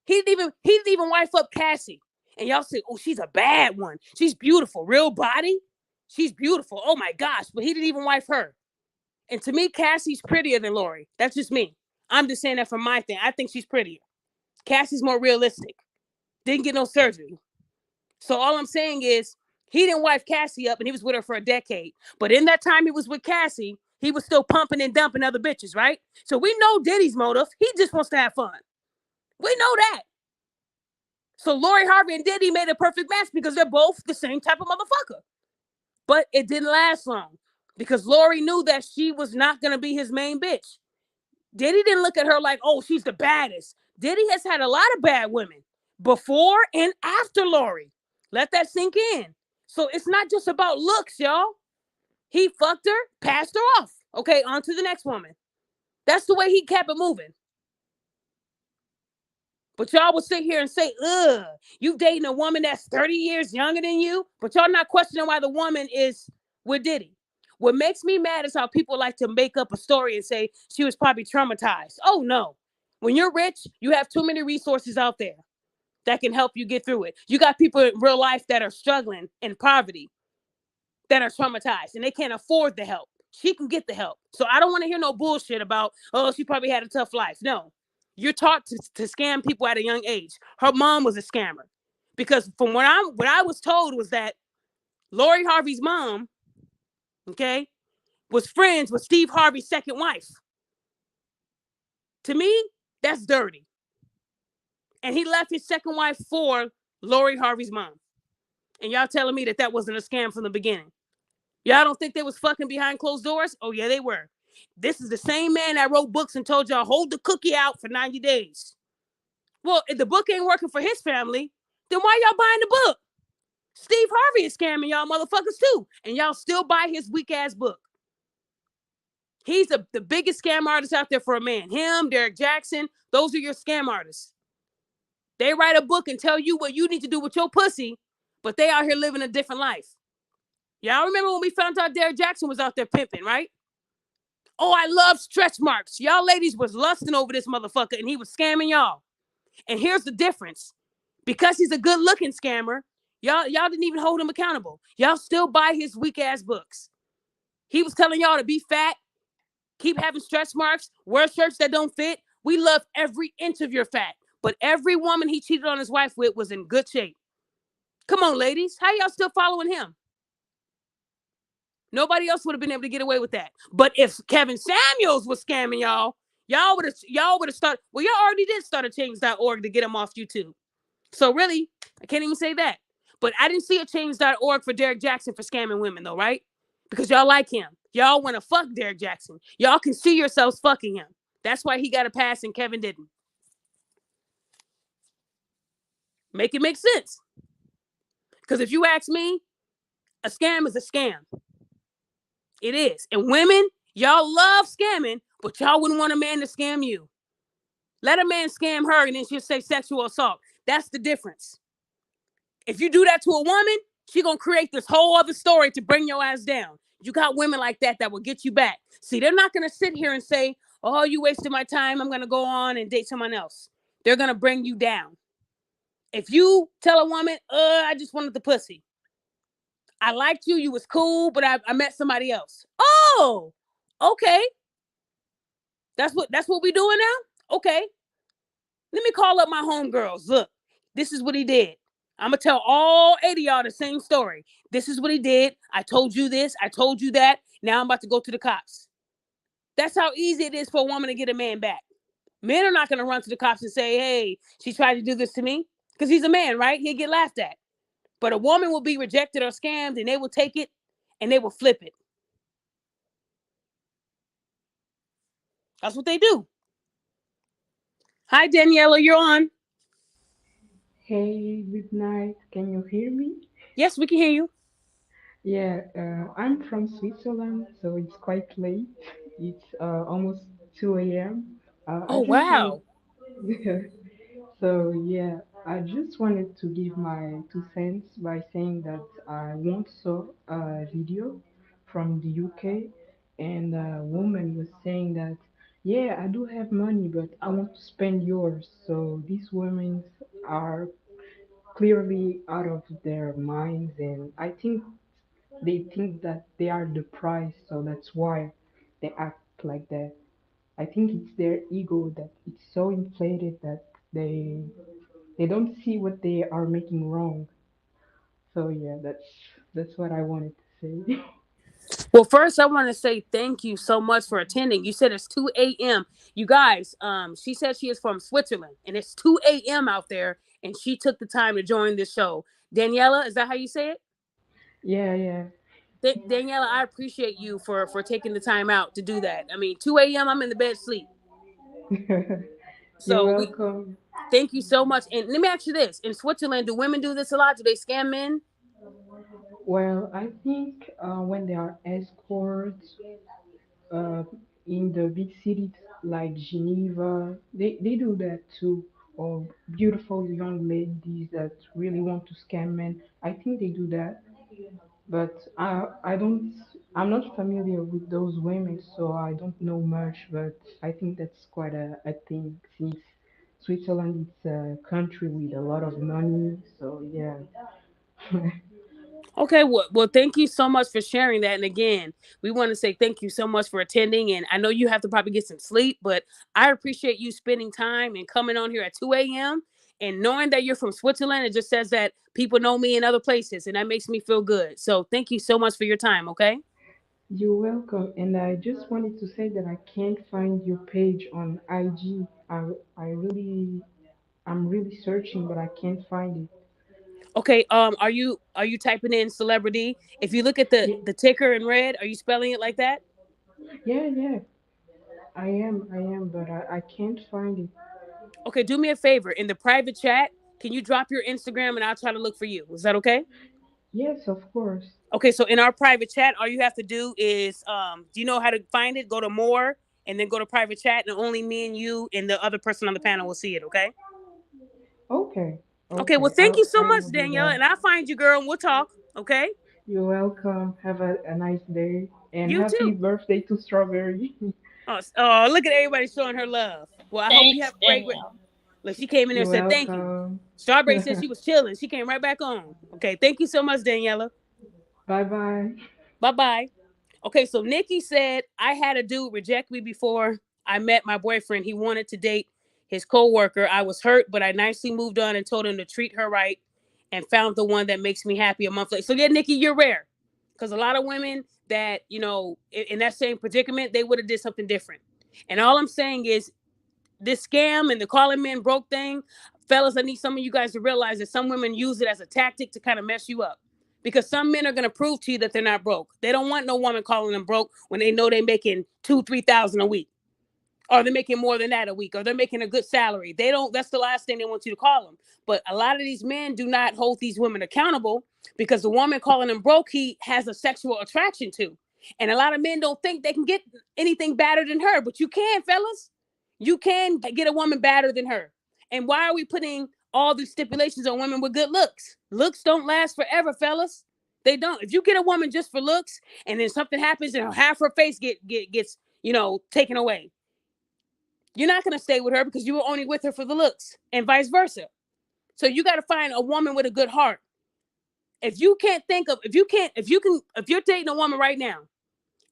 He didn't even wife up Cassie. And y'all say, oh, she's a bad one. She's beautiful. Real body. She's beautiful. Oh my gosh. But he didn't even wife her. And to me, Cassie's prettier than Lori. That's just me. I'm just saying that for my thing. I think she's prettier. Cassie's more realistic. Didn't get no surgery. So all I'm saying is he didn't wife Cassie up and he was with her for a decade. But in that time he was with Cassie, he was still pumping and dumping other bitches, right? So we know Diddy's motive. He just wants to have fun. We know that. So Lori Harvey and Diddy made a perfect match because they're both the same type of motherfucker. But it didn't last long because Lori knew that she was not going to be his main bitch. Diddy didn't look at her like, oh, she's the baddest. Diddy has had a lot of bad women before and after Lori. Let that sink in. So it's not just about looks, y'all. He fucked her, passed her off. Okay, on to the next woman. That's the way he kept it moving. But y'all will sit here and say, ugh, you dating a woman that's 30 years younger than you, but y'all not questioning why the woman is with Diddy. What makes me mad is how people like to make up a story and say she was probably traumatized. Oh, no. When you're rich, you have too many resources out there that can help you get through it. You got people in real life that are struggling in poverty, that are traumatized, and they can't afford the help. She can get the help. So I don't want to hear no bullshit about, oh, she probably had a tough life. No, you're taught to scam people at a young age. Her mom was a scammer because from what I was told was that Lori Harvey's mom, okay, was friends with Steve Harvey's second wife. To me, that's dirty. And he left his second wife for Lori Harvey's mom. And y'all telling me that that wasn't a scam from the beginning. Y'all don't think they was fucking behind closed doors? Oh, yeah, they were. This is the same man that wrote books and told y'all, hold the cookie out for 90 days. Well, if the book ain't working for his family, then why y'all buying the book? Steve Harvey is scamming y'all motherfuckers too. And y'all still buy his weak ass book. He's the biggest scam artist out there for a man. Him, Derek Jackson, those are your scam artists. They write a book and tell you what you need to do with your pussy, but they out here living a different life. Y'all remember when we found out Derek Jackson was out there pimping, right? Oh, I love stretch marks. Y'all ladies was lusting over this motherfucker and he was scamming y'all. And here's the difference. Because he's a good looking scammer, y'all didn't even hold him accountable. Y'all still buy his weak ass books. He was telling y'all to be fat, keep having stretch marks, wear shirts that don't fit. We love every inch of your fat. But every woman he cheated on his wife with was in good shape. Come on, ladies. How y'all still following him? Nobody else would have been able to get away with that. But if Kevin Samuels was scamming y'all, y'all would have started. Well, y'all already did start a change.org to get him off YouTube. So really, I can't even say that. But I didn't see a change.org for Derek Jackson for scamming women, though, right? Because y'all like him. Y'all want to fuck Derek Jackson. Y'all can see yourselves fucking him. That's why he got a pass and Kevin didn't. Make it make sense. Because if you ask me, a scam is a scam. It is. And women, y'all love scamming, but y'all wouldn't want a man to scam you. Let a man scam her and then she'll say sexual assault. That's the difference. If you do that to a woman, she gonna create this whole other story to bring your ass down. You got women like that will get you back. See, they're not gonna sit here and say, oh, you wasted my time, I'm gonna go on and date someone else. They're gonna bring you down. If you tell a woman, I just wanted the pussy. I liked you, you was cool, but I met somebody else. Oh, okay. That's what we doing now? Okay. Let me call up my homegirls. Look, this is what he did. I'm gonna tell all 80 of y'all the same story. This is what he did. I told you this. I told you that. Now I'm about to go to the cops. That's how easy it is for a woman to get a man back. Men are not gonna run to the cops and say, "Hey, she tried to do this to me," because he's a man, right? He'll get laughed at. But a woman will be rejected or scammed, and they will take it and they will flip it. That's what they do. Hi, Daniela, you're on. Hey, good night. Can you hear me? Yes, we can hear you. Yeah, I'm from Switzerland, so it's quite late. It's almost 2 a.m. I Oh just wanted, wow. so yeah, I just wanted to give my 2 cents by saying that I once saw a video from the UK, and a woman was saying that, yeah, I do have money, but I want to spend yours. So these women are clearly out of their minds, and I think they think that they are the prize, so that's why they act like that. I think it's their ego that it's so inflated that they don't see what they are making wrong. So yeah, that's what I wanted to say. Well, first I want to say thank you so much for attending. You said it's 2 a.m. You guys, she said she is from Switzerland and it's 2 a.m. out there and she took the time to join this show. Daniela, is that how you say it? Yeah, yeah. Daniela, I appreciate you for taking the time out to do that. I mean, 2 a.m. I'm in the bed sleep. You're So we welcome. thank you so much. And let me ask you this: in Switzerland, do women do this a lot? Do they scam men? Well, I think when there are escorts uh, in the big cities like Geneva, they do that too. Or beautiful young ladies that really want to scam men. I think they do that. But I don't, I'm not familiar with those women, so I don't know much. But I think that's quite a thing since Switzerland is a country with a lot of money. So yeah. Okay, well, thank you so much for sharing that. And again, we want to say thank you so much for attending. And I know you have to probably get some sleep, but I appreciate you spending time and coming on here at 2 a.m. and knowing that you're from Switzerland. It just says that people know me in other places, and that makes me feel good. So thank you so much for your time. Okay. You're welcome. And I just wanted to say that I can't find your page on IG. I really, I'm really searching, but I can't find it. Okay. Are you typing in celebrity? If you look at the Yeah, the ticker in red, are you spelling it like that? yeah, yeah. I am, but I can't find it. Okay. Do me a favor. In the private chat, can you drop your Instagram and I'll try to look for you? Is that okay? Yes, of course. Okay, so in our private chat, all you have to do is, do you know how to find it? Go to more and then go to private chat, and only me and you and the other person on the panel will see it. Okay. Okay, Okay. Well, okay. thank you so I much, will do Danielle, that. and I'll find you, girl, and we'll talk. Okay. You're welcome. Have a nice day and You happy too. birthday to Strawberry. Oh, look at everybody showing her love. Well, I hope you have Thanks, a great. Danielle. Look, she came in there You're and said thank you. welcome. Strawberry said she was chilling. She came right back on. Okay. Thank you so much, Daniela. Bye bye. Bye bye. Okay, so Nikki said I had a dude reject me before I met my boyfriend. He wanted to date his coworker. I was hurt, but I nicely moved on and told him to treat her right and found the one that makes me happy a month later. So yeah, Nikki, you're rare. Because a lot of women that, in that same predicament, they would have did something different. And all I'm saying is this scam and the calling men broke thing, fellas, I need some of you guys to realize that some women use it as a tactic to kind of mess you up. Because some men are gonna prove to you that they're not broke. They don't want no woman calling them broke when they know they're making 2, 3 thousand a week, or they're making more than that a week, or they're making a good salary. They don't. That's the last thing they want you to call them. But a lot of these men do not hold these women accountable because the woman calling him broke, he has a sexual attraction to. And a lot of men don't think they can get anything better than her, but you can, fellas. You can get a woman better than her. And why are we putting all these stipulations on women with good looks? Looks don't last forever, fellas. They don't. If you get a woman just for looks and then something happens and half her face gets taken away, you're not going to stay with her because you were only with her for the looks, and vice versa. So you got to find a woman with a good heart. If you can't think of, if you can't, if you're dating a woman right now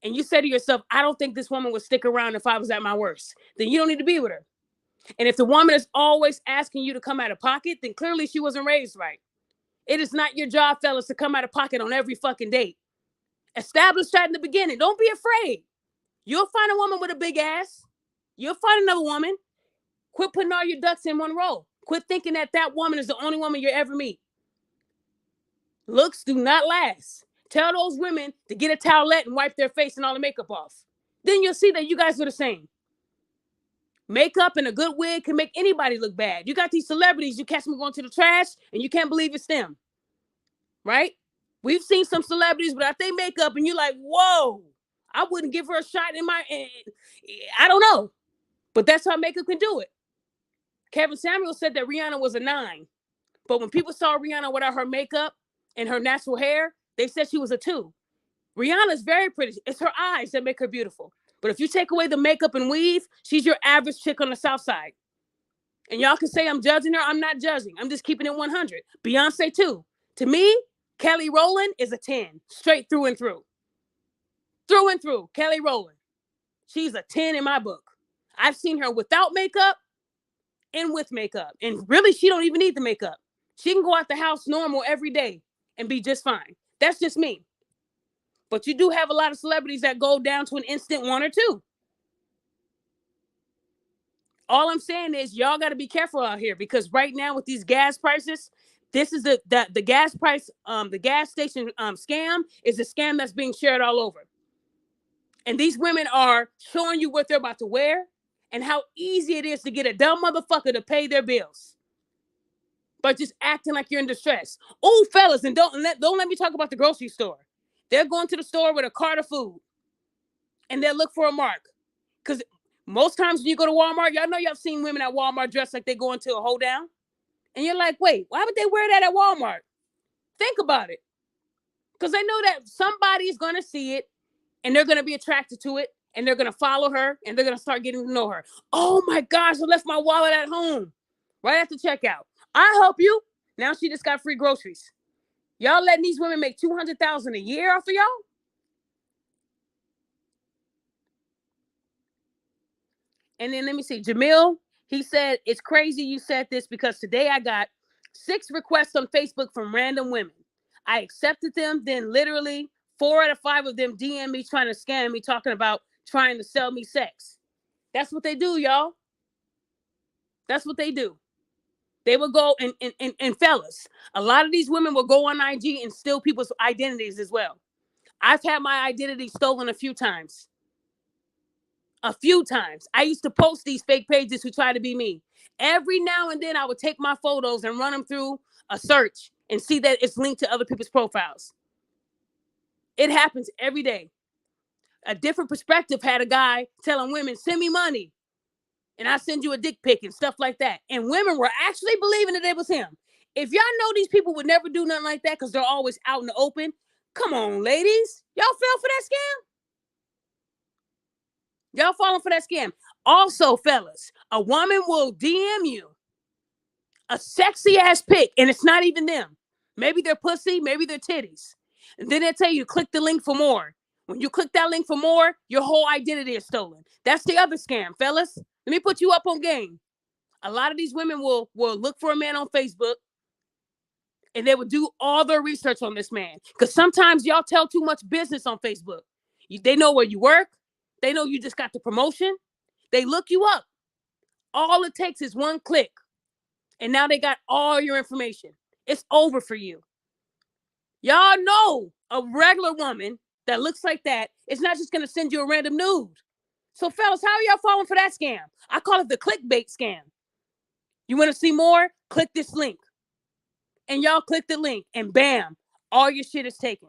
and you say to yourself, I don't think this woman would stick around if I was at my worst, then you don't need to be with her. And if the woman is always asking you to come out of pocket, then clearly she wasn't raised right. It is not your job, fellas, to come out of pocket on every fucking date. Establish that in the beginning. Don't be afraid. You'll find a woman with a big ass. You'll find another woman. Quit putting all your ducks in one row. Quit thinking that that woman is the only woman you ever meet. Looks do not last. Tell those women to get a towelette and wipe their face and all the makeup off. Then you'll see that you guys are the same. Makeup and a good wig can make anybody look bad. You got these celebrities, you catch them going to the trash and you can't believe it's them, right? We've seen some celebrities without their makeup and you're like, whoa, I wouldn't give her a shot in my, I don't know. But that's how makeup can do it. Kevin Samuel said that Rihanna was a 9. But when people saw Rihanna without her makeup and her natural hair, they said she was a 2. Rihanna's very pretty. It's her eyes that make her beautiful. But if you take away the makeup and weave, she's your average chick on the South Side. And y'all can say I'm judging her. I'm not judging. I'm just keeping it 100. Beyonce, too. To me, Kelly Rowland is a 10, straight through and through. Through and through, Kelly Rowland. She's a 10 in my book. I've seen her without makeup and with makeup. And really, she don't even need the makeup. She can go out the house normal every day and be just fine. That's just me. But you do have a lot of celebrities that go down to an instant one or two. All I'm saying is y'all got to be careful out here, because right now with these gas prices, this is the gas price, the gas station scam is a scam that's being shared all over. And these women are showing you what they're about to wear and how easy it is to get a dumb motherfucker to pay their bills, but just acting like you're in distress. Oh, fellas, and don't let me talk about the grocery store. They're going to the store with a cart of food, and they'll look for a mark. Because most times when you go to Walmart, y'all know y'all seen women at Walmart dressed like they go into a hold down. And you're like, wait, why would they wear that at Walmart? Think about it. Because they know that somebody is going to see it and they're going to be attracted to it and they're going to follow her and they're going to start getting to know her. Oh my gosh, I left my wallet at home right after checkout. I'll help you. Now she just got free groceries. Y'all letting these women make $200,000 a year off of y'all? And then let me see, Jamil, he said, it's crazy you said this because today I got 6 requests on Facebook from random women. I accepted them, then literally 4 out of 5 of them DM me trying to scam me, talking about trying to sell me sex. That's what they do, y'all. That's what they do. They will go and fellas, a lot of these women will go on IG and steal people's identities as well. I've had my identity stolen a few times. A few times. I used to post these fake pages who try to be me. Every now and then I would take my photos and run them through a search and see that it's linked to other people's profiles. It happens every day. A different perspective had a guy telling women, send me money and I send you a dick pic and stuff like that. And women were actually believing that it was him. If y'all know these people would never do nothing like that because they're always out in the open, come on, ladies. Y'all fell for that scam? Y'all falling for that scam. Also, fellas, a woman will DM you a sexy ass pic, and it's not even them. Maybe they're pussy, maybe they're titties. And then they tell you, click the link for more. When you click that link for more, your whole identity is stolen. That's the other scam, fellas. Let me put you up on game. A lot of these women will look for a man on Facebook and they will do all their research on this man. Because sometimes y'all tell too much business on Facebook. They know where you work. They know you just got the promotion. They look you up. All it takes is one click. And now they got all your information. It's over for you. Y'all know a regular woman that looks like that is not just going to send you a random nude. So, fellas, how are y'all falling for that scam? I call it the clickbait scam. You want to see more? Click this link. And y'all click the link and bam, all your shit is taken.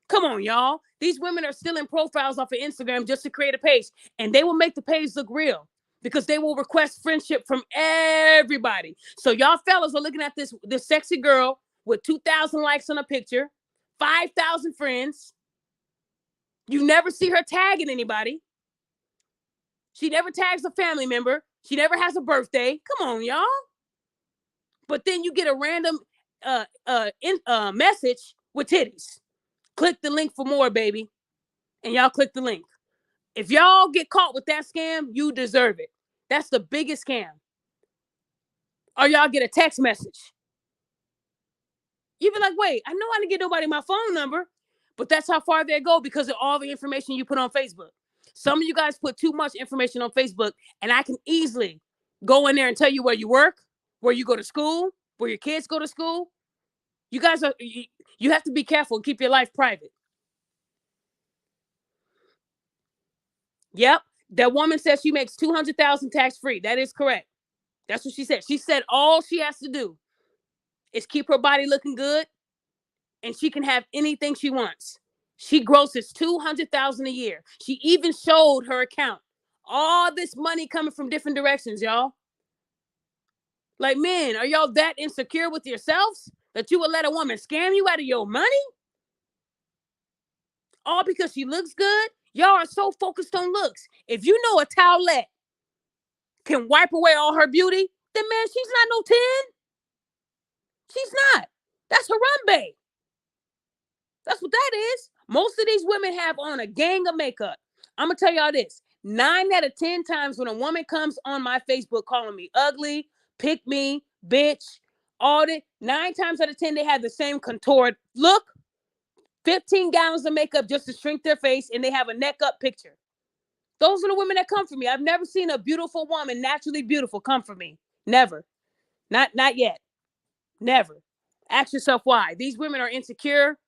Come on, y'all. These women are stealing profiles off of Instagram just to create a page. And they will make the page look real because they will request friendship from everybody. So y'all fellas are looking at this sexy girl with 2,000 likes on a picture, 5,000 friends. You never see her tagging anybody. She never tags a family member. She never has a birthday. Come on, y'all. But then you get a random message with titties. Click the link for more, baby. And y'all click the link. If y'all get caught with that scam, you deserve it. That's the biggest scam. Or y'all get a text message. You be like, wait, I know I didn't get nobody my phone number, but that's how far they go because of all the information you put on Facebook. Some of you guys put too much information on Facebook, and I can easily go in there and tell you where you work, where you go to school, where your kids go to school. You guys are, you have to be careful and keep your life private. Yep. That woman says she makes 200,000 tax free. That is correct. That's what she said. She said all she has to do is keep her body looking good and she can have anything she wants. She grosses 200,000 a year. She even showed her account. All this money coming from different directions, y'all. Like, men, are y'all that insecure with yourselves that you would let a woman scam you out of your money? All because she looks good? Y'all are so focused on looks. If you know a towelette can wipe away all her beauty, then man, she's not no 10. She's not. That's Harambe. That's what that is. Most of these women have on a gang of makeup. I'm going to tell y'all this. 9 out of 10 times when a woman comes on my Facebook calling me ugly, pick me, bitch, all that, 9 times out of 10 they have the same contoured look, 15 gallons of makeup just to shrink their face, and they have a neck up picture. Those are the women that come for me. I've never seen a beautiful woman, naturally beautiful, come for me. Never. Not yet. Never. Ask yourself why. These women are insecure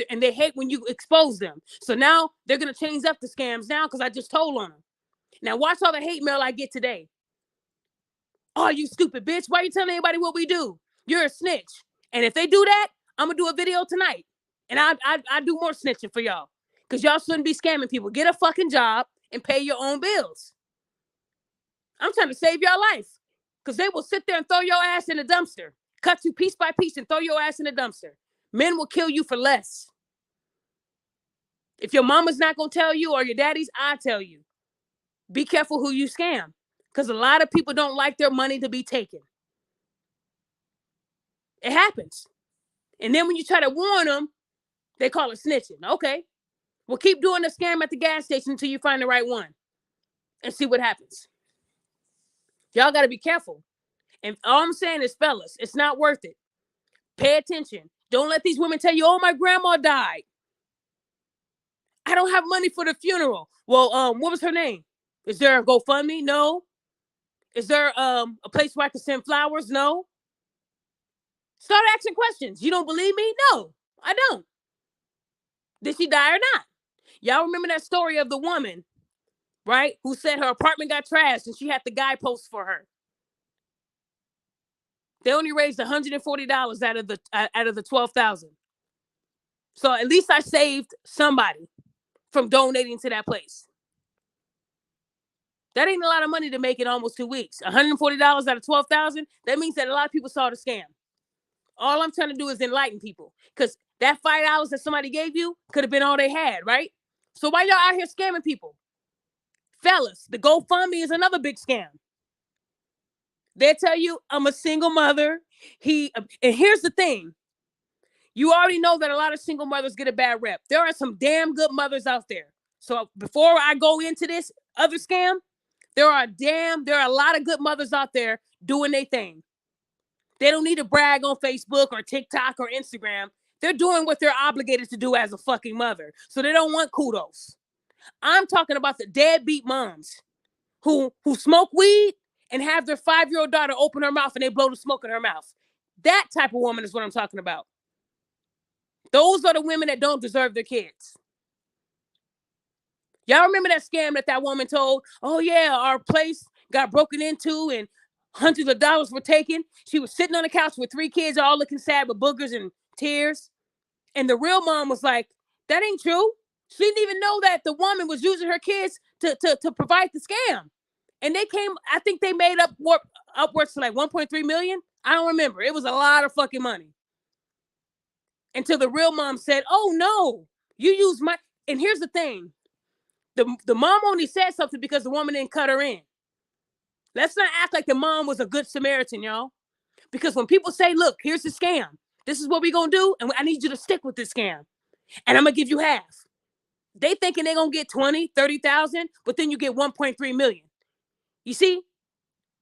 and they hate when you expose them. So now they're going to change up the scams now because I just told on them. Now watch all the hate mail I get today. Oh, you stupid bitch. Why are you telling anybody what we do? You're a snitch. And if they do that, I'm going to do a video tonight. And I do more snitching for y'all. Because y'all shouldn't be scamming people. Get a fucking job and pay your own bills. I'm trying to save your life. Because they will sit there and throw your ass in a dumpster. Cut you piece by piece and throw your ass in a dumpster. Men will kill you for less. If your mama's not going to tell you or your daddy's, I tell you. Be careful who you scam. Because a lot of people don't like their money to be taken. It happens. And then when you try to warn them, they call it snitching. Okay. Well, keep doing the scam at the gas station until you find the right one. And see what happens. Y'all got to be careful. And all I'm saying is, fellas, it's not worth it. Pay attention. Don't let these women tell you, oh, my grandma died. I don't have money for the funeral. Well, what was her name? Is there a GoFundMe? No. Is there a place where I can send flowers? No. Start asking questions. You don't believe me? No, I don't. Did she die or not? Y'all remember that story of the woman, right? Who said her apartment got trashed and she had the guy post for her. They only raised $140 out of the 12,000. So at least I saved somebody from donating to that place. That ain't a lot of money to make in almost 2 weeks. $140 out of 12,000. That means that a lot of people saw the scam. All I'm trying to do is enlighten people, because that $5 that somebody gave you could have been all they had, right? So why y'all out here scamming people? Fellas, the GoFundMe is another big scam. They tell you, I'm a single mother. And here's the thing. You already know that a lot of single mothers get a bad rep. There are some damn good mothers out there. So before I go into this other scam, there are a lot of good mothers out there doing their thing. They don't need to brag on Facebook or TikTok or Instagram. They're doing what they're obligated to do as a fucking mother. So they don't want kudos. I'm talking about the deadbeat moms who smoke weed and have their 5-year-old daughter open her mouth and they blow the smoke in her mouth. That type of woman is what I'm talking about. Those are the women that don't deserve their kids. Y'all remember that scam that woman told? Oh yeah, our place got broken into and hundreds of dollars were taken. She was sitting on the couch with 3 kids, all looking sad with boogers and tears. And the real mom was like, that ain't true. She didn't even know that the woman was using her kids to provide the scam. And they came, I think they made upwards to like 1.3 million. I don't remember. It was a lot of fucking money. Until the real mom said, oh no, you use my, and here's the thing. The mom only said something because the woman didn't cut her in. Let's not act like the mom was a good Samaritan, y'all. Because when people say, look, here's the scam. This is what we're going to do. And I need you to stick with this scam. And I'm going to give you half. They thinking they're going to get 20, 30,000, but then you get 1.3 million. You see?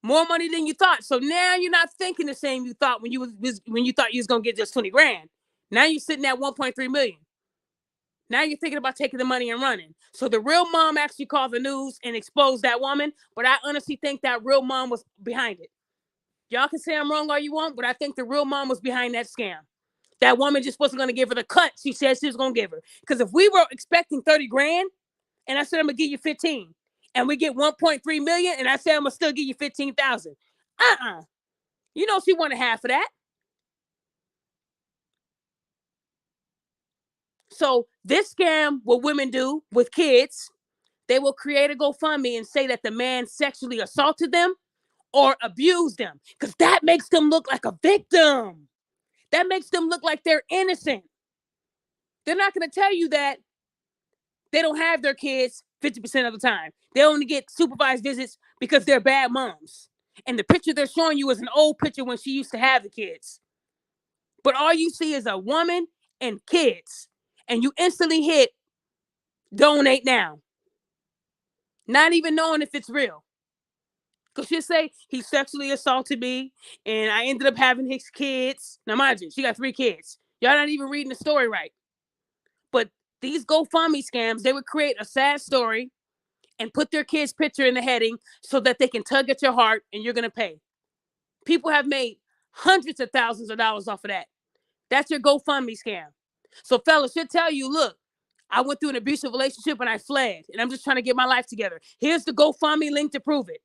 More money than you thought. So now you're not thinking the same you thought when you thought you was going to get just 20 grand. Now you're sitting at 1.3 million. Now you're thinking about taking the money and running. So the real mom actually called the news and exposed that woman. But I honestly think that real mom was behind it. Y'all can say I'm wrong all you want, but I think the real mom was behind that scam. That woman just wasn't going to give her the cut she said she was going to give her. Because if we were expecting 30 grand and I said I'm going to give you 15 and we get 1.3 million and I said I'm going to still give you 15,000. You know she wanted half of that. So this scam, what women do with kids, they will create a GoFundMe and say that the man sexually assaulted them or abused them, because that makes them look like a victim. That makes them look like they're innocent. They're not going to tell you that they don't have their kids 50% of the time. They only get supervised visits because they're bad moms. And the picture they're showing you is an old picture when she used to have the kids. But all you see is a woman and kids. And you instantly hit donate now. not even knowing if it's real. Because she'll say, he sexually assaulted me and I ended up having his kids. Now, mind you, she got 3 kids. Y'all not even reading the story right. But these GoFundMe scams, they would create a sad story and put their kid's picture in the heading so that they can tug at your heart and you're going to pay. People have made hundreds of thousands of dollars off of that. That's your GoFundMe scam. So, fellas, she'll tell you, look, I went through an abusive relationship and I fled, and I'm just trying to get my life together. Here's the GoFundMe link to prove it.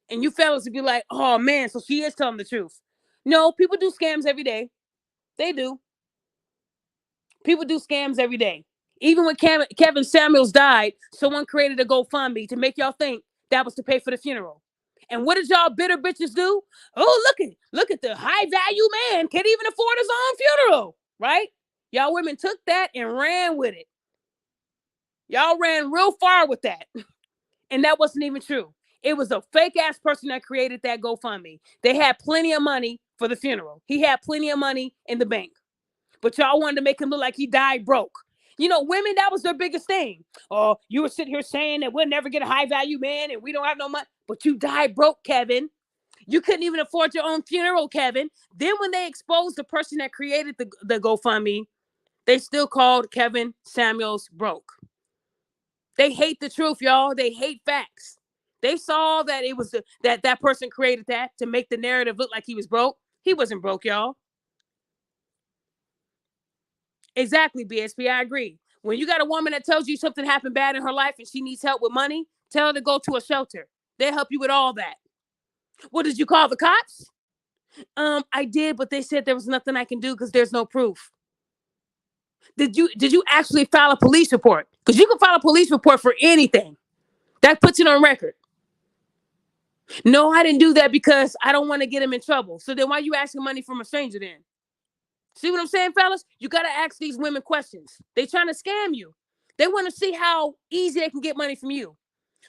And you fellas would be like, oh man, so she is telling the truth. No, people do scams every day. They do. People do scams every day. Even when Kevin Samuels died, someone created a GoFundMe to make y'all think that was to pay for the funeral. And what did y'all bitter bitches do? Oh, look at the high value man can't even afford his own funeral, right? Y'all women took that and ran with it. Y'all ran real far with that. And that wasn't even true. It was a fake ass person that created that GoFundMe. They had plenty of money for the funeral. He had plenty of money in the bank. But y'all wanted to make him look like he died broke. You know, women, that was their biggest thing. Oh, you were sitting here saying that we'll never get a high value man and we don't have no money. But you died broke, Kevin. You couldn't even afford your own funeral, Kevin. Then when they exposed the person that created the GoFundMe, they still called Kevin Samuels broke. They hate the truth, y'all. They hate facts. They saw that it was that person created that to make the narrative look like he was broke. He wasn't broke, y'all. Exactly, BSP. I agree. When you got a woman that tells you something happened bad in her life and she needs help with money, tell her to go to a shelter. They'll help you with all that. What did you call the cops? I did, but they said there was nothing I can do because there's no proof. Did you actually file a police report? Because you can file a police report for anything. That puts it on record. No, I didn't do that because I don't want to get him in trouble. So then why are you asking money from a stranger then? See what I'm saying, fellas? You got to ask these women questions. They trying to scam you. They want to see how easy they can get money from you.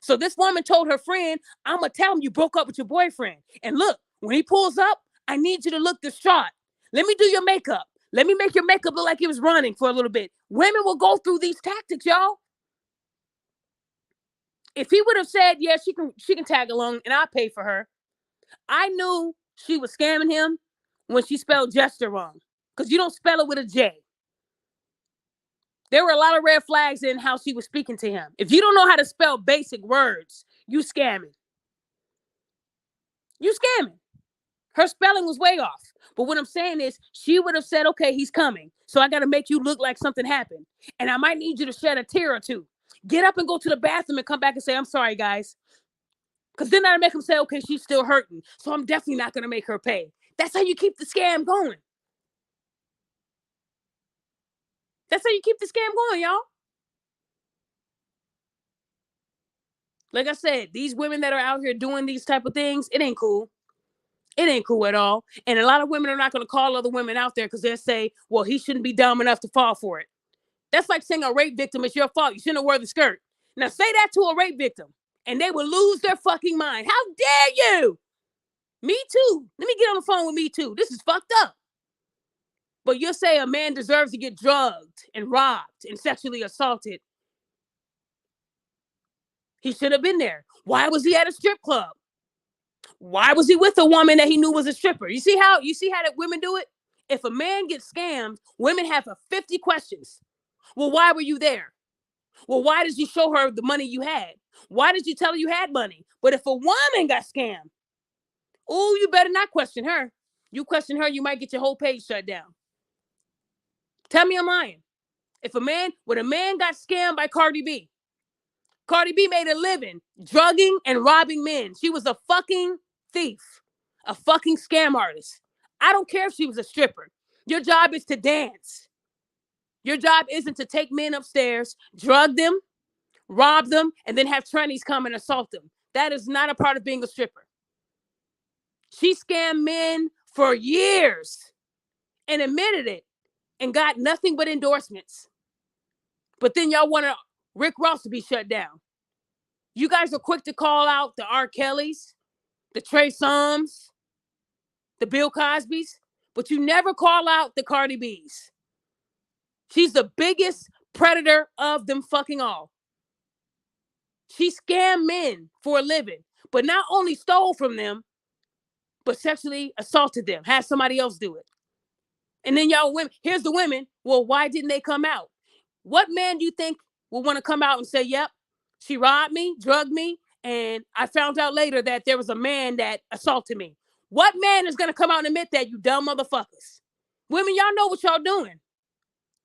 So this woman told her friend, I'm going to tell him you broke up with your boyfriend. And look, when he pulls up, I need you to look distraught. Let me do your makeup. Let me make your makeup look like he was running for a little bit. Women will go through these tactics, y'all. If he would have said, yeah, she can tag along and I'll pay for her, I knew she was scamming him when she spelled Jester wrong. Because you don't spell it with a J. There were a lot of red flags in how she was speaking to him. If you don't know how to spell basic words, you scamming. You scamming. Her spelling was way off. But what I'm saying is, she would have said, okay, he's coming. So I got to make you look like something happened. And I might need you to shed a tear or two. Get up and go to the bathroom and come back and say, I'm sorry, guys. Because then I'd make him say, okay, she's still hurting. So I'm definitely not going to make her pay. That's how you keep the scam going. That's how you keep the scam going, y'all. Like I said, these women that are out here doing these type of things, it ain't cool. It ain't cool at all. And a lot of women are not going to call other women out there because they'll say, well, he shouldn't be dumb enough to fall for it. That's like saying a rape victim is your fault. You shouldn't have worn the skirt. Now say that to a rape victim and they will lose their fucking mind. How dare you? Me too. Let me get on the phone with me too. This is fucked up. But you'll say a man deserves to get drugged and robbed and sexually assaulted. He should have been there. Why was he at a strip club? Why was he with a woman that he knew was a stripper? You see how that women do it? If a man gets scammed, women have 50 questions. Well, why were you there? Well, why did you show her the money you had? Why did you tell her you had money? But if a woman got scammed, oh, you better not question her. You question her, you might get your whole page shut down. Tell me I'm lying. When a man got scammed by Cardi B made a living drugging and robbing men. She was a fucking thief, a fucking scam artist. I don't care if she was a stripper. Your job is to dance. Your job isn't to take men upstairs, drug them, rob them, and then have trannies come and assault them. That is not a part of being a stripper. She scammed men for years and admitted it and got nothing but endorsements. But then y'all want Rick Ross to be shut down. You guys are quick to call out the R. Kellys, the Trey Songz, the Bill Cosbys, but you never call out the Cardi B's. She's the biggest predator of them fucking all. She scammed men for a living, but not only stole from them, but sexually assaulted them, had somebody else do it. And then y'all women, here's the women. Well, why didn't they come out? What man do you think will want to come out and say, yep, she robbed me, drugged me, and I found out later that there was a man that assaulted me? What man is going to come out and admit that, you dumb motherfuckers? Women, y'all know what y'all doing.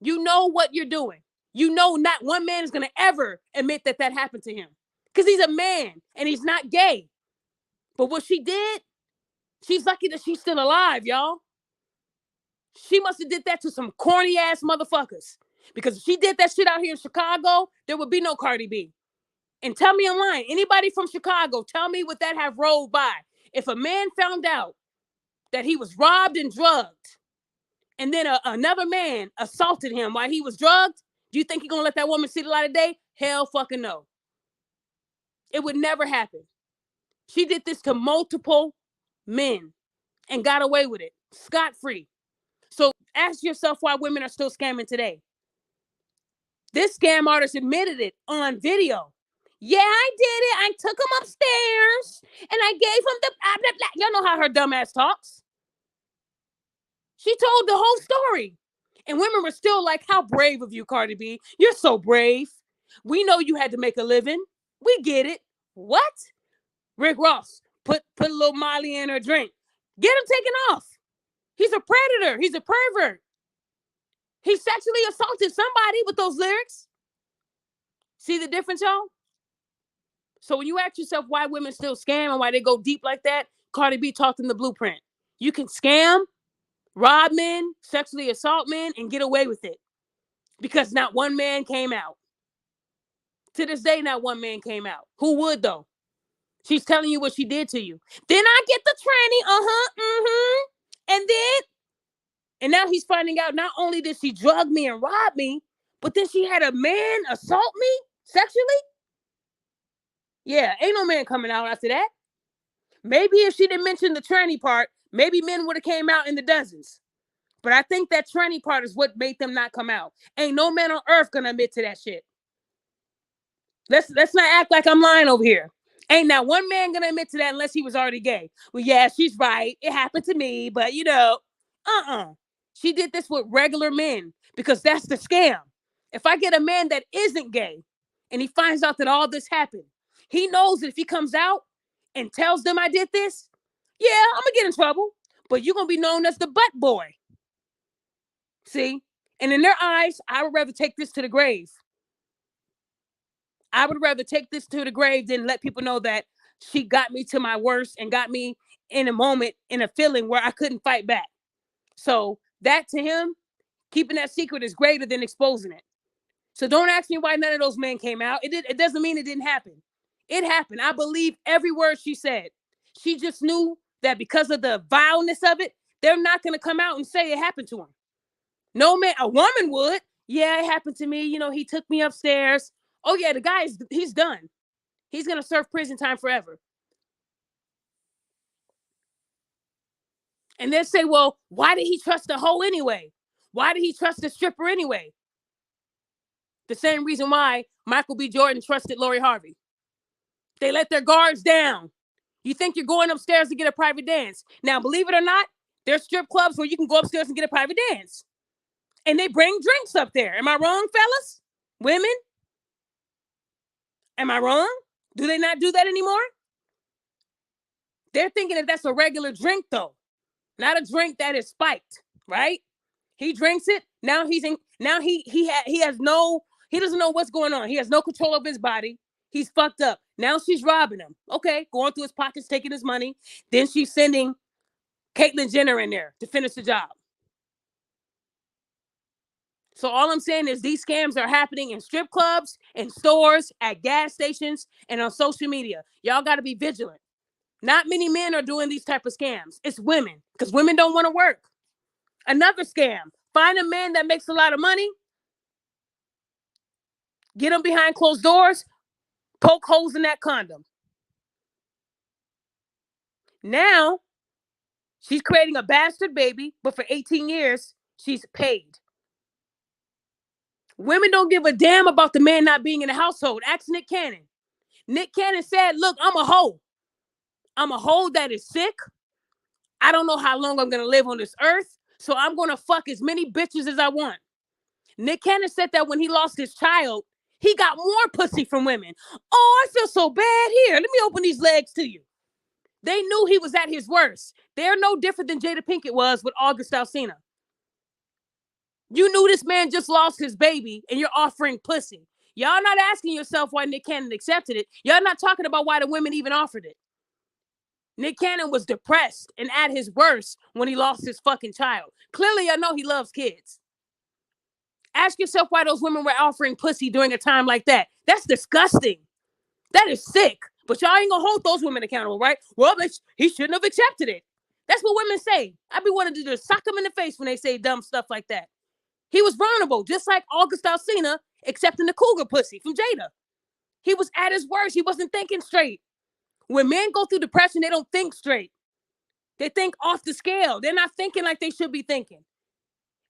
You know what you're doing. You know not one man is going to ever admit that that happened to him because he's a man and he's not gay. But what she did, she's lucky that she's still alive, y'all. She must have did that to some corny ass motherfuckers. Because if she did that shit out here in Chicago, there would be no Cardi B. And tell me online, anybody from Chicago, tell me would that have rolled by? If a man found out that he was robbed and drugged, and then another man assaulted him while he was drugged, do you think he's gonna let that woman see the light of day? Hell fucking no. It would never happen. She did this to multiple men and got away with it, scot-free. So ask yourself why women are still scamming today. This scam artist admitted it on video. Yeah, I did it. I took him upstairs and I gave him the blah, blah, blah. Y'all know how her dumb ass talks. She told the whole story. And women were still like, how brave of you, Cardi B. You're so brave. We know you had to make a living. We get it. What? Rick Ross, put a little Molly in her drink. Get him taken off. He's a predator. He's a pervert. He sexually assaulted somebody with those lyrics. See the difference, y'all? So when you ask yourself why women still scam and why they go deep like that, Cardi B talked in the blueprint. You can scam, rob men, sexually assault men, and get away with it. Because not one man came out. To this day, not one man came out. Who would, though? She's telling you what she did to you. Then I get the tranny, and now he's finding out not only did she drug me and rob me, but then she had a man assault me sexually? Yeah, ain't no man coming out after that. Maybe if she didn't mention the tranny part, maybe men would have came out in the dozens. But I think that tranny part is what made them not come out. Ain't no man on earth gonna admit to that shit. Let's not act like I'm lying over here. Ain't not one man gonna admit to that unless he was already gay. Well, yeah, she's right. It happened to me, but she did this with regular men because that's the scam. If I get a man that isn't gay and he finds out that all this happened, he knows that if he comes out and tells them I did this, yeah, I'm gonna get in trouble. But you're gonna be known as the butt boy. See? And in their eyes, I would rather take this to the grave. I would rather take this to the grave than let people know that she got me to my worst and got me in a moment, in a feeling where I couldn't fight back. So that to him, keeping that secret is greater than exposing it. So don't ask me why none of those men came out. It doesn't mean it didn't happen. It happened. I believe every word she said. She just knew that because of the vileness of it, they're not going to come out and say it happened to him. No man, a woman would. Yeah, it happened to me. He took me upstairs. Oh yeah, the guy he's done. He's going to serve prison time forever. And they'll say, well, why did he trust the hoe anyway? Why did he trust the stripper anyway? The same reason why Michael B. Jordan trusted Lori Harvey. They let their guards down. You think you're going upstairs to get a private dance. Now, believe it or not, there's strip clubs where you can go upstairs and get a private dance. And they bring drinks up there. Am I wrong, fellas? Women? Am I wrong? Do they not do that anymore? They're thinking that that's a regular drink, though. Not a drink that is spiked, right? He drinks it. Now he doesn't know what's going on. He has no control of his body. He's fucked up. Now she's robbing him. Okay, going through his pockets, taking his money. Then she's sending Caitlyn Jenner in there to finish the job. So all I'm saying is these scams are happening in strip clubs, in stores, at gas stations, and on social media. Y'all got to be vigilant. Not many men are doing these type of scams. It's women, because women don't want to work. Another scam. Find a man that makes a lot of money. Get him behind closed doors. Poke holes in that condom. Now, she's creating a bastard baby, but for 18 years, she's paid. Women don't give a damn about the man not being in the household. Ask Nick Cannon. Nick Cannon said, look, I'm a hoe. I'm a hoe that is sick. I don't know how long I'm going to live on this earth. So I'm going to fuck as many bitches as I want. Nick Cannon said that when he lost his child, he got more pussy from women. Oh, I feel so bad. Here, let me open these legs to you. They knew he was at his worst. They're no different than Jada Pinkett was with August Alsina. You knew this man just lost his baby and you're offering pussy. Y'all not asking yourself why Nick Cannon accepted it. Y'all not talking about why the women even offered it. Nick Cannon was depressed and at his worst when he lost his fucking child. Clearly, I know he loves kids. Ask yourself why those women were offering pussy during a time like that. That's disgusting. That is sick. But y'all ain't gonna hold those women accountable, right? Well, he shouldn't have accepted it. That's what women say. I be wanting to just sock them in the face when they say dumb stuff like that. He was vulnerable, just like August Alsina accepting the cougar pussy from Jada. He was at his worst. He wasn't thinking straight. When men go through depression, they don't think straight. They think off the scale. They're not thinking like they should be thinking.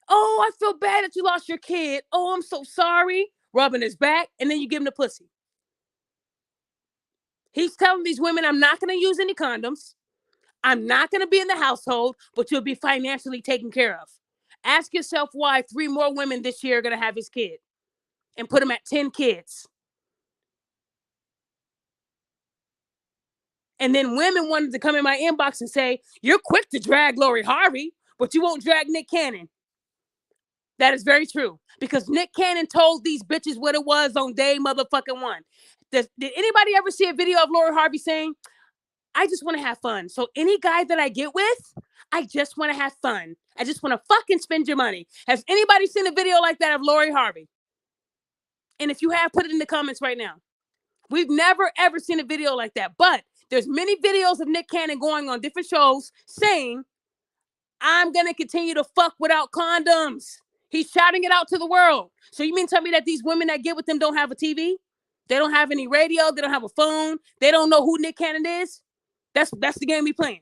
Oh, I feel bad that you lost your kid. Oh, I'm so sorry. Rubbing his back, and then you give him the pussy. He's telling these women, I'm not going to use any condoms. I'm not going to be in the household, but you'll be financially taken care of. Ask yourself why 3 more women this year are going to have his kid and put him at 10 kids. And then women wanted to come in my inbox and say, you're quick to drag Lori Harvey, but you won't drag Nick Cannon. That is very true. Because Nick Cannon told these bitches what it was on day motherfucking one. Did anybody ever see a video of Lori Harvey saying, I just want to have fun. So any guy that I get with, I just want to have fun. I just want to fucking spend your money. Has anybody seen a video like that of Lori Harvey? And if you have, put it in the comments right now. We've never, ever seen a video like that. But there's many videos of Nick Cannon going on different shows saying, I'm going to continue to fuck without condoms. He's shouting it out to the world. So you mean tell me that these women that get with him don't have a TV? They don't have any radio. They don't have a phone. They don't know who Nick Cannon is? That's the game we playing.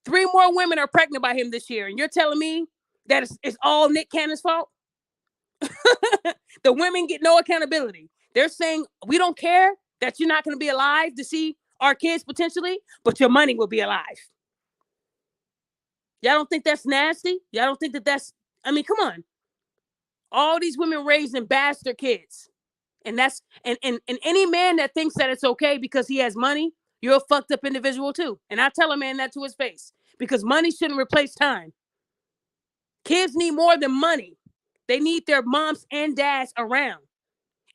3 more women are pregnant by him this year. And you're telling me that it's all Nick Cannon's fault? The women get no accountability. They're saying, we don't care that you're not going to be alive to see our kids potentially, but your money will be alive. Y'all don't think that's nasty? Y'all don't think that that's, I mean, come on. All these women raising bastard kids. And that's, and any man that thinks that it's okay because he has money, you're a fucked up individual too. And I tell a man that to his face because money shouldn't replace time. Kids need more than money. They need their moms and dads around.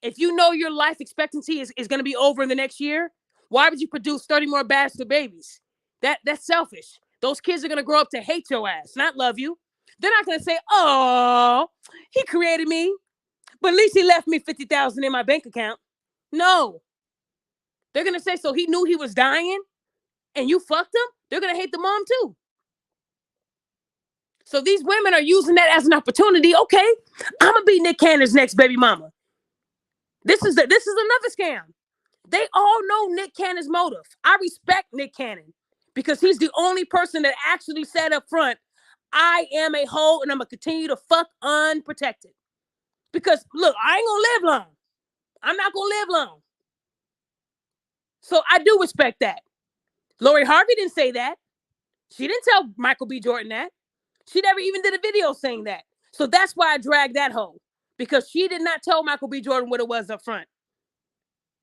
If you know your life expectancy is going to be over in the next year, why would you produce 30 more bastard babies? That's selfish. Those kids are going to grow up to hate your ass, not love you. They're not going to say, oh, he created me, but at least he left me $50,000 in my bank account. No. They're going to say, so he knew he was dying and you fucked him? They're going to hate the mom too. So these women are using that as an opportunity. Okay, I'm going to be Nick Cannon's next baby mama. This is another scam. They all know Nick Cannon's motive. I respect Nick Cannon because he's the only person that actually said up front, I am a hoe and I'm going to continue to fuck unprotected. Because, look, I ain't going to live long. I'm not going to live long. So I do respect that. Lori Harvey didn't say that. She didn't tell Michael B. Jordan that. She never even did a video saying that. So that's why I dragged that hoe. Because she did not tell Michael B. Jordan what it was up front.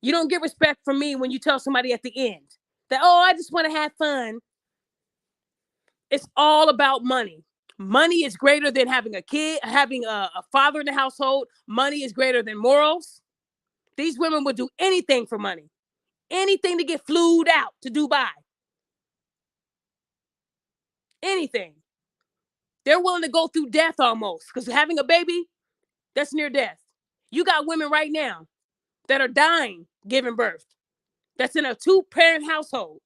You don't get respect from me when you tell somebody at the end that, oh, I just want to have fun. It's all about money. Money is greater than having a kid, having a father in the household. Money is greater than morals. These women would do anything for money. Anything to get flued out to Dubai. Anything. They're willing to go through death almost because having a baby, that's near death. You got women right now that are dying giving birth. That's in a 2-parent household.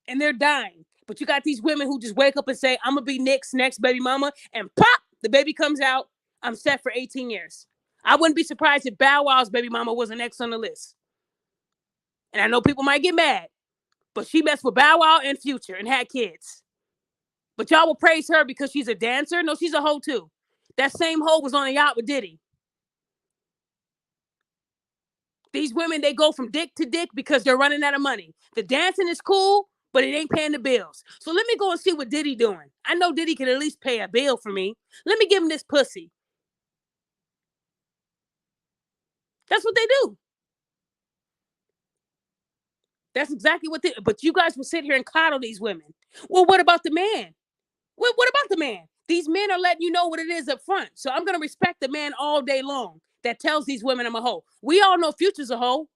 And they're dying. But you got these women who just wake up and say, I'm going to be Nick's next baby mama. And pop, the baby comes out. I'm set for 18 years. I wouldn't be surprised if Bow Wow's baby mama was next on the list. And I know people might get mad. But she messed with Bow Wow and Future and had kids. But y'all will praise her because she's a dancer. No, she's a hoe too. That same hoe was on a yacht with Diddy. These women, they go from dick to dick because they're running out of money. The dancing is cool, but it ain't paying the bills. So let me go and see what Diddy doing. I know Diddy can at least pay a bill for me. Let me give him this pussy. That's what they do. That's exactly what they. But you guys will sit here and coddle these women. Well, what about the man? What about the man? These men are letting you know what it is up front. So I'm gonna respect the man all day long that tells these women I'm a hoe. We all know Future's a hoe.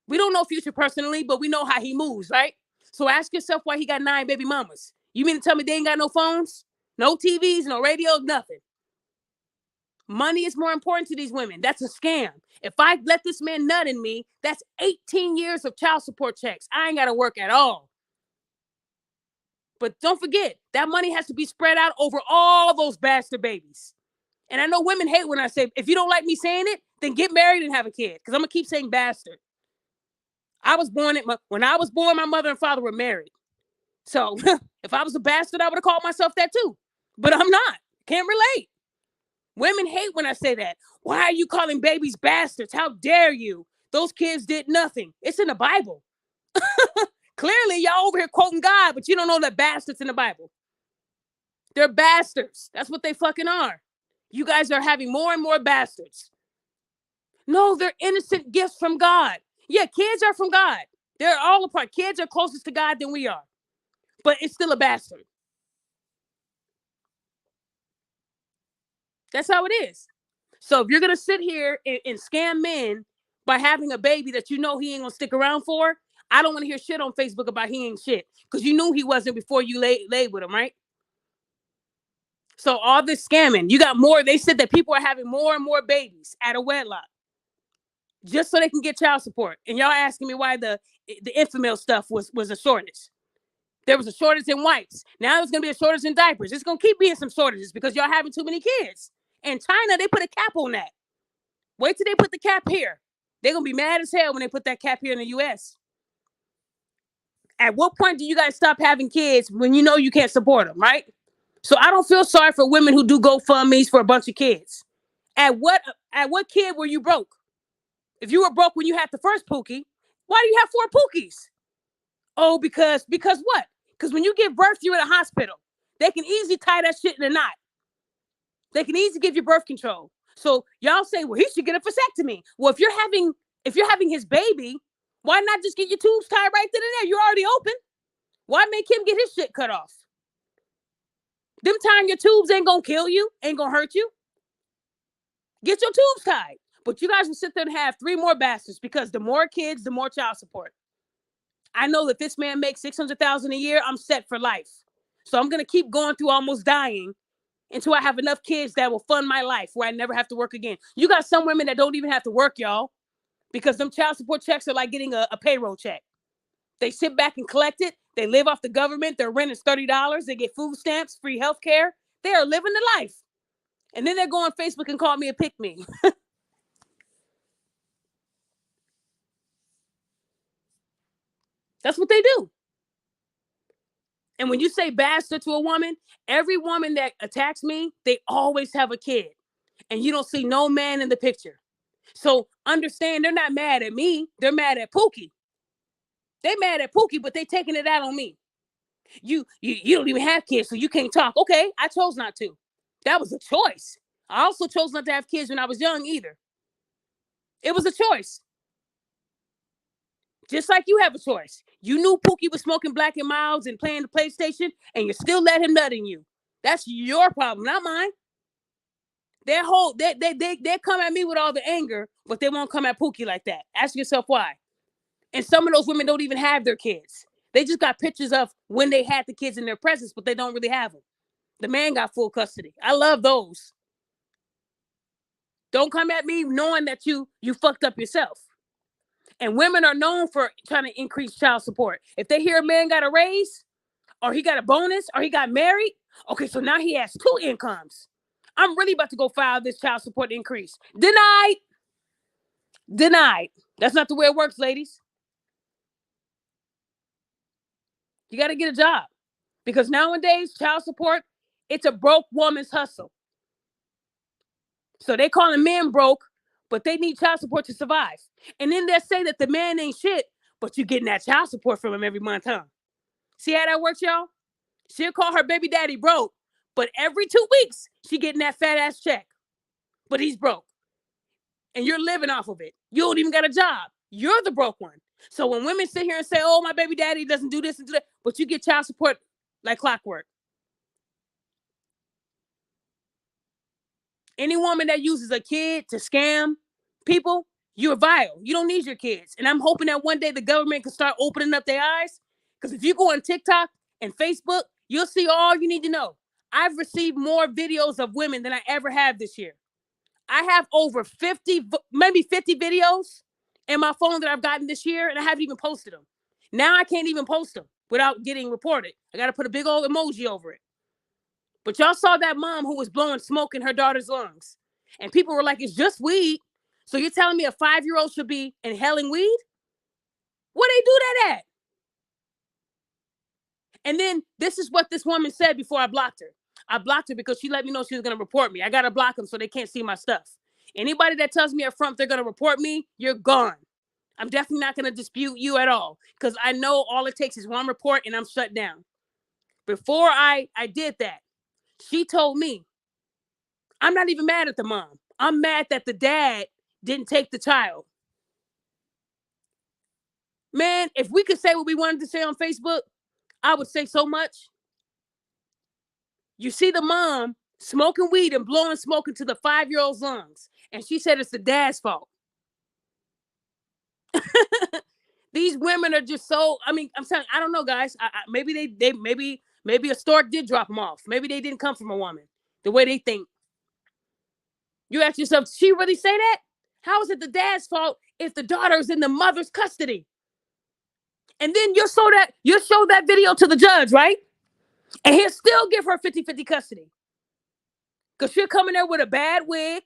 We don't know Future personally, but we know how he moves, right? So ask yourself why he got 9 baby mamas. You mean to tell me they ain't got no phones, no TVs, no radios, nothing? Money is more important to these women. That's a scam. If I let this man nut in me, that's 18 years of child support checks. I ain't got to work at all. But don't forget, that money has to be spread out over all those bastard babies. And I know women hate when I say, if you don't like me saying it, then get married and have a kid. Because I'm going to keep saying bastard. When I was born, my mother and father were married. So if I was a bastard, I would have called myself that too. But I'm not. Can't relate. Women hate when I say that. Why are you calling babies bastards? How dare you? Those kids did nothing. It's in the Bible. Clearly, y'all over here quoting God, but you don't know that bastards in the Bible. They're bastards. That's what they fucking are. You guys are having more and more bastards. No, they're innocent gifts from God. Yeah, kids are from God. They're all apart. Kids are closest to God than we are. But it's still a bastard. That's how it is. So if you're going to sit here and scam men by having a baby that you know he ain't going to stick around for, I don't want to hear shit on Facebook about he ain't shit. Because you knew he wasn't before you laid with him, right? So all this scamming, you got more. They said that people are having more and more babies out of wedlock just so they can get child support. And y'all asking me why the infamil stuff was a shortage. There was a shortage in wipes. Now there's going to be a shortage in diapers. It's going to keep being some shortages because y'all having too many kids. And China, they put a cap on that. Wait till they put the cap here. They're going to be mad as hell when they put that cap here in the U.S. At what point do you guys stop having kids when you know you can't support them, right? So I don't feel sorry for women who do GoFundMe's for a bunch of kids. At what kid were you broke? If you were broke when you had the first Pookie, why do you have 4 Pookies? Oh, because what? Because when you give birth, you're in a hospital. They can easily tie that shit in a knot. They can easily give you birth control. So y'all say, well, he should get a vasectomy. Well, if you're having his baby, why not just get your tubes tied right then and there? You're already open. Why make him get his shit cut off? Them tying your tubes ain't gonna kill you, ain't gonna hurt you. Get your tubes tied. But you guys will sit there and have 3 more bastards because the more kids, the more child support. I know that this man makes $600,000 a year. I'm set for life. So I'm gonna keep going through almost dying until I have enough kids that will fund my life where I never have to work again. You got some women that don't even have to work, y'all, because them child support checks are like getting a payroll check. They sit back and collect it. They live off the government. Their rent is $30. They get food stamps, free health care. They are living the life. And then they go on Facebook and call me a pick me. That's what they do. And when you say bastard to a woman, every woman that attacks me, they always have a kid. And you don't see no man in the picture. So understand they're not mad at me. They're mad at Pookie. They mad at Pookie, but they taking it out on me. You don't even have kids, so you can't talk. Okay, I chose not to. That was a choice. I also chose not to have kids when I was young either. It was a choice. Just like you have a choice. You knew Pookie was smoking Black and Milds and playing the PlayStation, and you still let him nut in you. That's your problem, not mine. They come at me with all the anger, but they won't come at Pookie like that. Ask yourself why. And some of those women don't even have their kids. They just got pictures of when they had the kids in their presence, but they don't really have them. The man got full custody. I love those. Don't come at me knowing that you fucked up yourself. And women are known for trying to increase child support. If they hear a man got a raise, or he got a bonus, or he got married, okay, so now he has 2 incomes. I'm really about to go file this child support increase. Denied. Denied. That's not the way it works, ladies. You got to get a job. Because nowadays, child support, it's a broke woman's hustle. So they calling men broke, but they need child support to survive. And then they say that the man ain't shit, but you getting that child support from him every month, huh? See how that works, y'all? She'll call her baby daddy broke, but every 2 weeks she getting that fat ass check. But he's broke, and you're living off of it. You don't even got a job. You're the broke one. So when women sit here and say, "Oh, my baby daddy doesn't do this and do that," but you get child support like clockwork. Any woman that uses a kid to scam people, you're vile. You don't need your kids. And I'm hoping that one day the government can start opening up their eyes. Because if you go on TikTok and Facebook, you'll see all you need to know. I've received more videos of women than I ever have this year. I have over 50, maybe 50 videos in my phone that I've gotten this year, and I haven't even posted them. Now I can't even post them without getting reported. I got to put a big old emoji over it. But y'all saw that mom who was blowing smoke in her daughter's lungs. And people were like, it's just weed. So you're telling me a 5-year-old should be inhaling weed? Where they do that at? And then this is what this woman said before I blocked her. I blocked her because she let me know she was going to report me. I got to block them so they can't see my stuff. Anybody that tells me up front they're going to report me, you're gone. I'm definitely not going to dispute you at all because I know all it takes is one report and I'm shut down. Before I did that, she told me, I'm not even mad at the mom. I'm mad that the dad didn't take the child. Man, if we could say what we wanted to say on Facebook, I would say so much. You see the mom smoking weed and blowing smoke into the 5-year-old's lungs. And she said it's the dad's fault. These women are just so, I mean, I'm saying, I don't know, guys. Maybe maybe a stork did drop them off. Maybe they didn't come from a woman the way they think. You ask yourself, she really say that? How is it the dad's fault if the daughter is in the mother's custody? And then you'll show that video to the judge, right? And he'll still give her 50-50 custody. Because she'll come in there with a bad wig,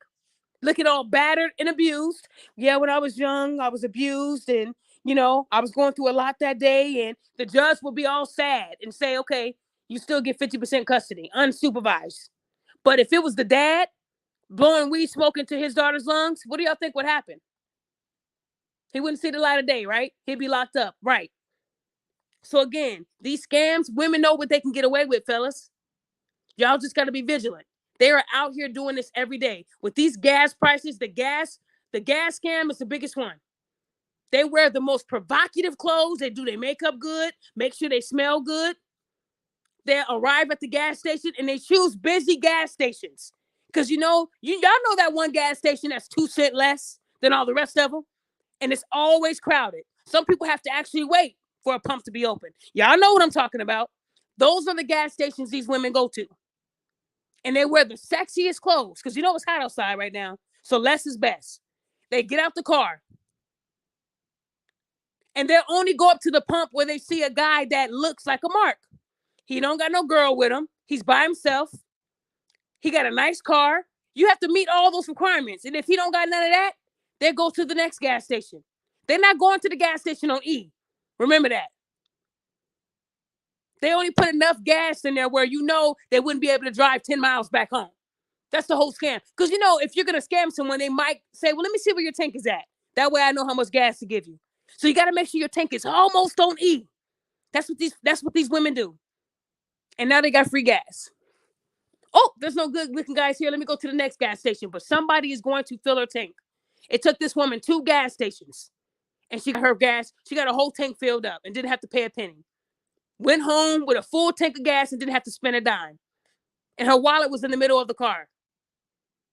looking all battered and abused. Yeah, when I was young, I was abused and, I was going through a lot that day. And the judge will be all sad and say, okay, you still get 50% custody, unsupervised. But if it was the dad blowing weed smoke into his daughter's lungs, what do y'all think would happen? He wouldn't see the light of day, right? He'd be locked up, right? So again, these scams, women know what they can get away with, fellas. Y'all just got to be vigilant. They are out here doing this every day. With these gas prices, the gas scam is the biggest one. They wear the most provocative clothes. They do their makeup good, make sure they smell good. They arrive at the gas station and they choose busy gas stations. Because y'all know that one gas station that's 2 cents less than all the rest of them. And it's always crowded. Some people have to actually wait for a pump to be open. Y'all know what I'm talking about. Those are the gas stations these women go to. And they wear the sexiest clothes because it's hot outside right now. So less is best. They get out the car. And they'll only go up to the pump where they see a guy that looks like a Mark. He don't got no girl with him. He's by himself. He got a nice car. You have to meet all those requirements. And if he don't got none of that, they go to the next gas station. They're not going to the gas station on E. Remember that. They only put enough gas in there where they wouldn't be able to drive 10 miles back home. That's the whole scam. Because, if you're going to scam someone, they might say, well, let me see where your tank is at. That way I know how much gas to give you. So you got to make sure your tank is almost on E. That's what these women do. And now they got free gas. Oh, there's no good looking guys here. Let me go to the next gas station. But somebody is going to fill her tank. It took this woman 2 gas stations. And she got her gas. She got a whole tank filled up and didn't have to pay a penny. Went home with a full tank of gas and didn't have to spend a dime. And her wallet was in the middle of the car.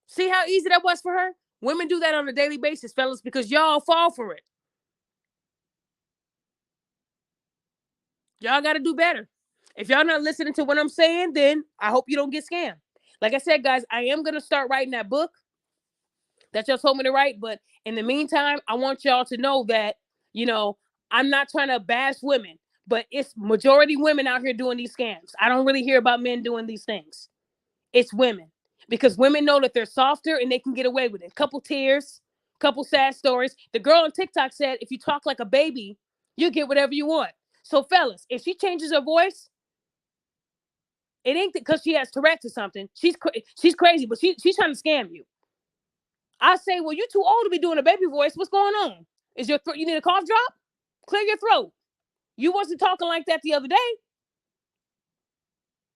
See how easy that was for her? Women do that on a daily basis, fellas, because y'all fall for it. Y'all got to do better. If y'all not listening to what I'm saying, then I hope you don't get scammed. Like I said, guys, I am going to start writing that book that y'all told me to write. But in the meantime, I want y'all to know that, I'm not trying to bash women, but it's majority women out here doing these scams. I don't really hear about men doing these things. It's women. Because women know that they're softer and they can get away with it. Couple tears, couple sad stories. The girl on TikTok said, if you talk like a baby, you get whatever you want. So fellas, if she changes her voice, it ain't because she has Tourette's or something. She's crazy, but she's trying to scam you. I say, well, you're too old to be doing a baby voice. What's going on? Is your throat, you need a cough drop? Clear your throat. You wasn't talking like that the other day.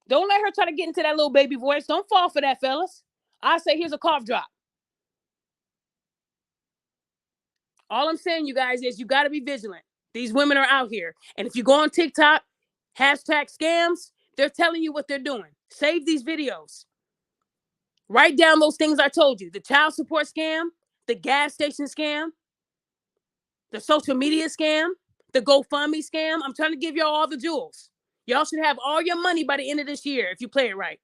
Don't let her try to get into that little baby voice. Don't fall for that, fellas. I say, here's a cough drop. All I'm saying, you guys, is you got to be vigilant. These women are out here. And if you go on TikTok, hashtag scams, they're telling you what they're doing. Save these videos. Write down those things I told you. The child support scam, the gas station scam, the social media scam, the GoFundMe scam. I'm trying to give y'all all the jewels. Y'all should have all your money by the end of this year if you play it right.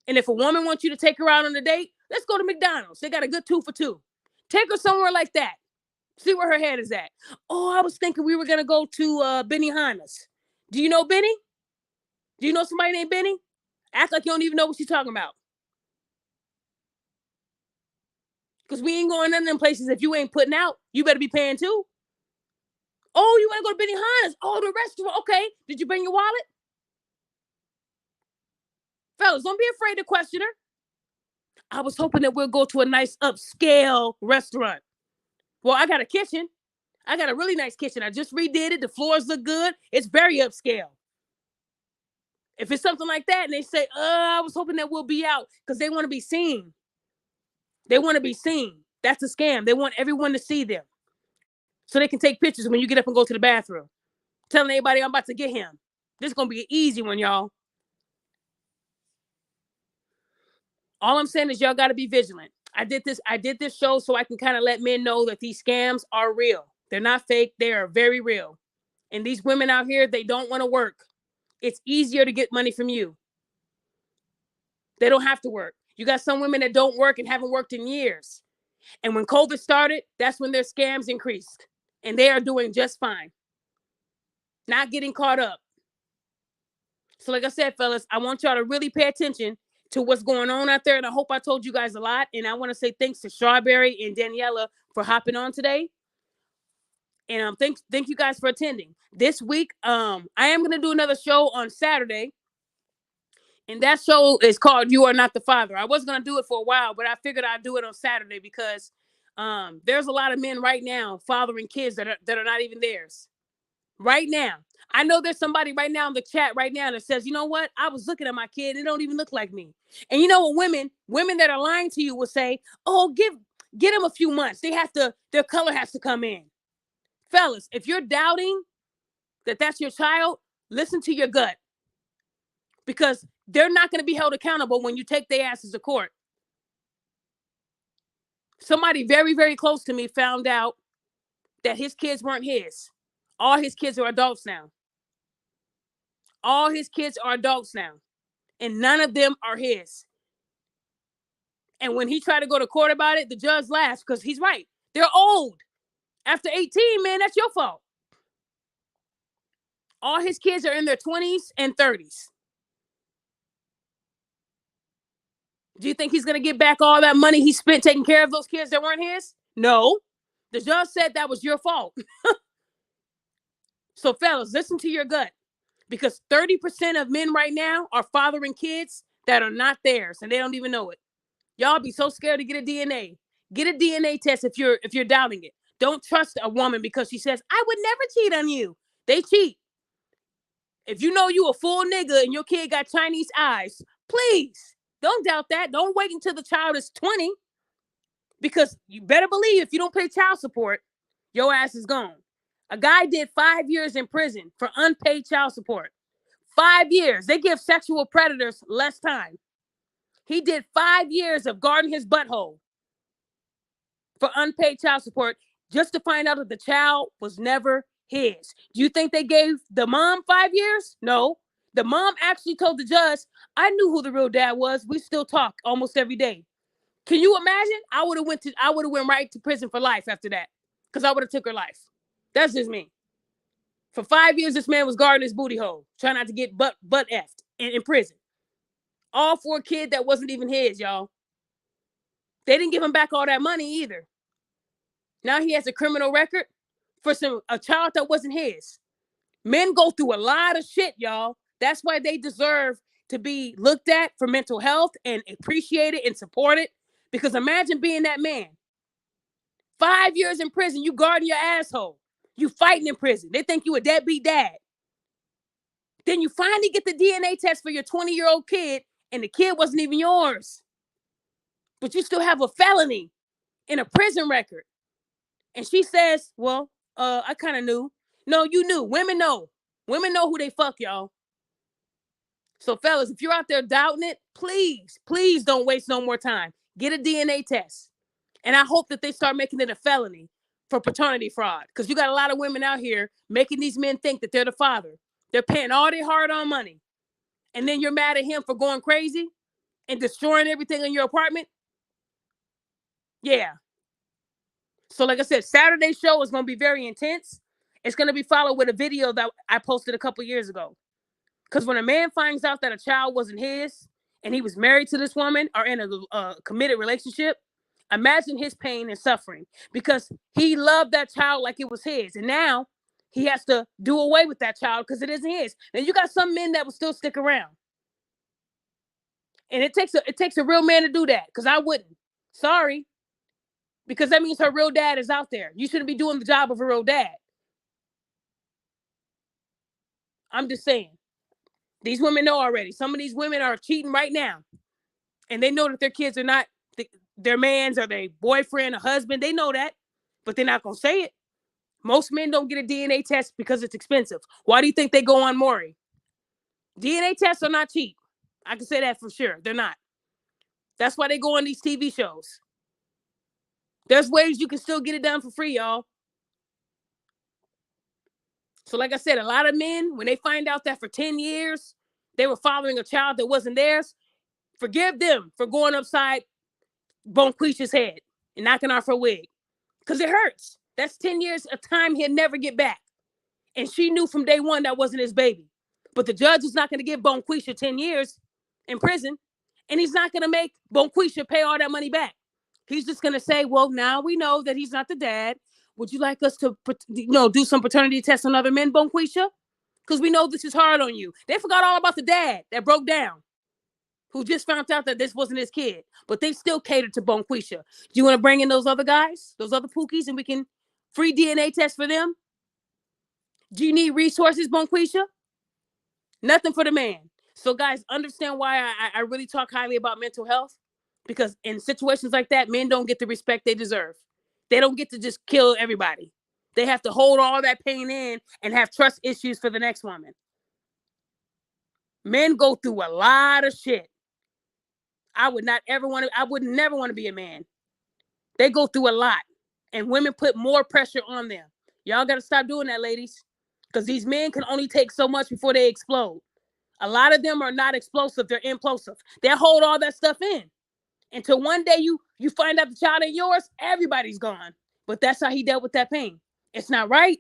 And if a woman wants you to take her out on a date, let's go to McDonald's. They got a good 2 for 2. Take her somewhere like that. See where her head is at. Oh, I was thinking we were going to go to Benihana's. Do you know Benny? Do you know somebody named Benny? Act like you don't even know what she's talking about. Because we ain't going none of them places. If you ain't putting out, you better be paying too. Oh, you want to go to Benihana's? Oh, the restaurant. Okay. Did you bring your wallet? Fellas, don't be afraid to question her. I was hoping that we'll go to a nice upscale restaurant. Well, I got a kitchen. I got a really nice kitchen. I just redid it. The floors look good. It's very upscale. If it's something like that and they say, I was hoping that we'll be out because they want to be seen. They want to be seen. That's a scam. They want everyone to see them so they can take pictures when you get up and go to the bathroom. Telling everybody I'm about to get him. This is going to be an easy one, y'all. All I'm saying is y'all got to be vigilant. I did this show so I can kind of let men know that these scams are real. They're not fake. They are very real. And these women out here, they don't want to work. It's easier to get money from you. They don't have to work. You got some women that don't work and haven't worked in years. And when COVID started, that's when their scams increased. And they are doing just fine. Not getting caught up. So like I said, fellas, I want y'all to really pay attention to what's going on out there. And I hope I told you guys a lot. And I want to say thanks to Strawberry and Daniela for hopping on today. And thank you guys for attending. This week, I am going to do another show on Saturday. And that show is called You Are Not the Father. I was going to do it for a while, but I figured I'd do it on Saturday because there's a lot of men right now fathering kids that are not even theirs. Right now. I know there's somebody right now in the chat right now that says, you know what? I was looking at my kid. It don't even look like me. And you know what women that are lying to you will say, oh, get them a few months. Their color has to come in. Fellas, if you're doubting that that's your child, listen to your gut. Because they're not going to be held accountable when you take their asses to court. Somebody very, very close to me found out that his kids weren't his. All his kids are adults now. All his kids are adults now. And none of them are his. And when he tried to go to court about it, the judge laughed because he's right. They're old. After 18, man, that's your fault. All his kids are in their 20s and 30s. Do you think he's going to get back all that money he spent taking care of those kids that weren't his? No. The judge said that was your fault. So, fellas, listen to your gut. Because 30% of men right now are fathering kids that are not theirs, and they don't even know it. Y'all be so scared to get a DNA. Get a DNA test if you're doubting it. Don't trust a woman because she says, I would never cheat on you. They cheat. If you know you a full nigga and your kid got Chinese eyes, please don't doubt that. Don't wait until the child is 20. Because you better believe if you don't pay child support, your ass is gone. A guy did 5 years in prison for unpaid child support. 5 years. They give sexual predators less time. He did 5 years of guarding his butthole for unpaid child support just to find out that the child was never his. Do you think they gave the mom 5 years? No. The mom actually told the judge, I knew who the real dad was. We still talk almost every day. Can you imagine? I would have went right to prison for life after that. Because I would have took her life. That's just me. For 5 years, this man was guarding his booty hole, trying not to get butt effed in prison. All for a kid that wasn't even his, y'all. They didn't give him back all that money either. Now he has a criminal record for a child that wasn't his. Men go through a lot of shit, y'all. That's why they deserve to be looked at for mental health and appreciated and supported. Because imagine being that man. 5 years in prison, you guarding your asshole. You fighting in prison. They think you a deadbeat dad. Then you finally get the DNA test for your 20-year-old kid, and the kid wasn't even yours. But you still have a felony in a prison record. And she says, well, I kind of knew. No, you knew. Women know. Women know who they fuck, y'all. So, fellas, if you're out there doubting it, please, please don't waste no more time. Get a DNA test. And I hope that they start making it a felony for paternity fraud. Because you got a lot of women out here making these men think that they're the father. They're paying all their hard-earned money. And then you're mad at him for going crazy and destroying everything in your apartment. Yeah. So like I said, Saturday's show is going to be very intense. It's going to be followed with a video that I posted a couple years ago. Because when a man finds out that a child wasn't his and he was married to this woman or in a committed relationship, imagine his pain and suffering because he loved that child like it was his. And now he has to do away with that child because it isn't his. And you got some men that will still stick around. And it takes a real man to do that because I wouldn't. Sorry. Because that means her real dad is out there. You shouldn't be doing the job of a real dad. I'm just saying. These women know already. Some of these women are cheating right now. And they know that their kids are not their man's or their boyfriend or husband. They know that. But they're not going to say it. Most men don't get a DNA test because it's expensive. Why do you think they go on Maury? DNA tests are not cheap. I can say that for sure. They're not. That's why they go on these TV shows. There's ways you can still get it done for free, y'all. So like I said, a lot of men, when they find out that for 10 years, they were fathering a child that wasn't theirs, forgive them for going upside Bonquisha's head and knocking off her wig. Because it hurts. That's 10 years of time he'll never get back. And she knew from day one that wasn't his baby. But the judge is not going to give Bonquisha 10 years in prison. And he's not going to make Bonquisha pay all that money back. He's just going to say, well, now we know that he's not the dad. Would you like us to, do some paternity tests on other men, Bonquisha? Because we know this is hard on you. They forgot all about the dad that broke down, who just found out that this wasn't his kid. But they still catered to Bonquisha. Do you want to bring in those other guys, those other pookies, and we can free DNA test for them? Do you need resources, Bonquisha? Nothing for the man. So, guys, understand why I really talk highly about mental health. Because in situations like that, men don't get the respect they deserve. They don't get to just kill everybody. They have to hold all that pain in and have trust issues for the next woman. Men go through a lot of shit. I would never want to be a man. They go through a lot. And women put more pressure on them. Y'all got to stop doing that, ladies. Because these men can only take so much before they explode. A lot of them are not explosive. They're implosive. They hold all that stuff in. Until one day you find out the child ain't yours, everybody's gone. But that's how he dealt with that pain. It's not right.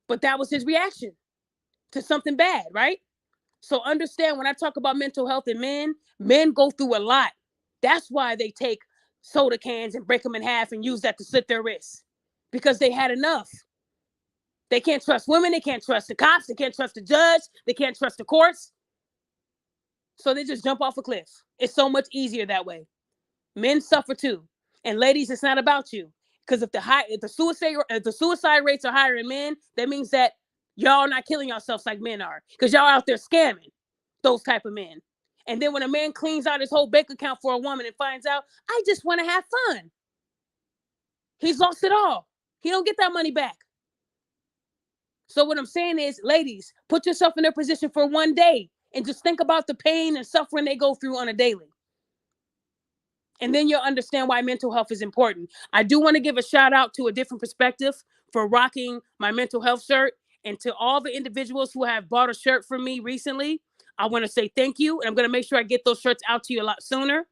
But that was his reaction to something bad, right? So understand when I talk about mental health in men go through a lot. That's why they take soda cans and break them in half and use that to slit their wrists. Because they had enough. They can't trust women. They can't trust the cops. They can't trust the judge. They can't trust the courts. So they just jump off a cliff. It's so much easier that way. Men suffer too. And ladies, it's not about you. Because if the suicide rates are higher in men, that means that y'all are not killing yourselves like men are. Because y'all out there scamming those type of men. And then when a man cleans out his whole bank account for a woman and finds out, I just want to have fun. He's lost it all. He don't get that money back. So what I'm saying is, ladies, put yourself in their position for one day and just think about the pain and suffering they go through on a daily. And then you'll understand why mental health is important. I do want to give a shout out to A Different Perspective for rocking my mental health shirt. And to all the individuals who have bought a shirt from me recently, I want to say thank you. And I'm going to make sure I get those shirts out to you a lot sooner.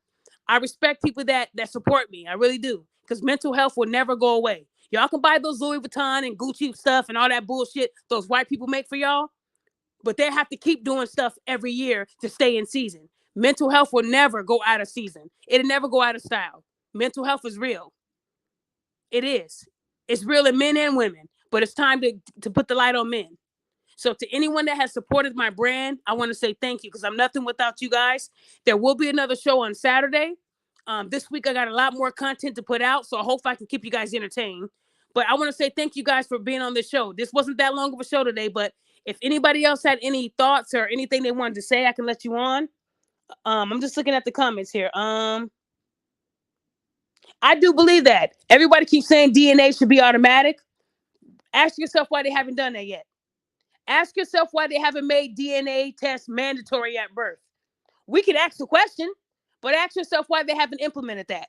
I respect people that support me. I really do. Because mental health will never go away. Y'all can buy those Louis Vuitton and Gucci stuff and all that bullshit those white people make for y'all. But they have to keep doing stuff every year to stay in season. Mental health will never go out of season. It'll never go out of style. Mental health is real. It is. It's real in men and women. But it's time to put the light on men. So to anyone that has supported my brand, I want to say thank you because I'm nothing without you guys. There will be another show on Saturday. This week I got a lot more content to put out, so I hope I can keep you guys entertained. But I want to say thank you guys for being on this show. This wasn't that long of a show today, but if anybody else had any thoughts or anything they wanted to say, I can let you on. I'm just looking at the comments here. I do believe that everybody keeps saying DNA should be automatic. Ask yourself why they haven't done that yet. Ask yourself why they haven't made DNA tests mandatory at birth. We can ask the question, but ask yourself why they haven't implemented that.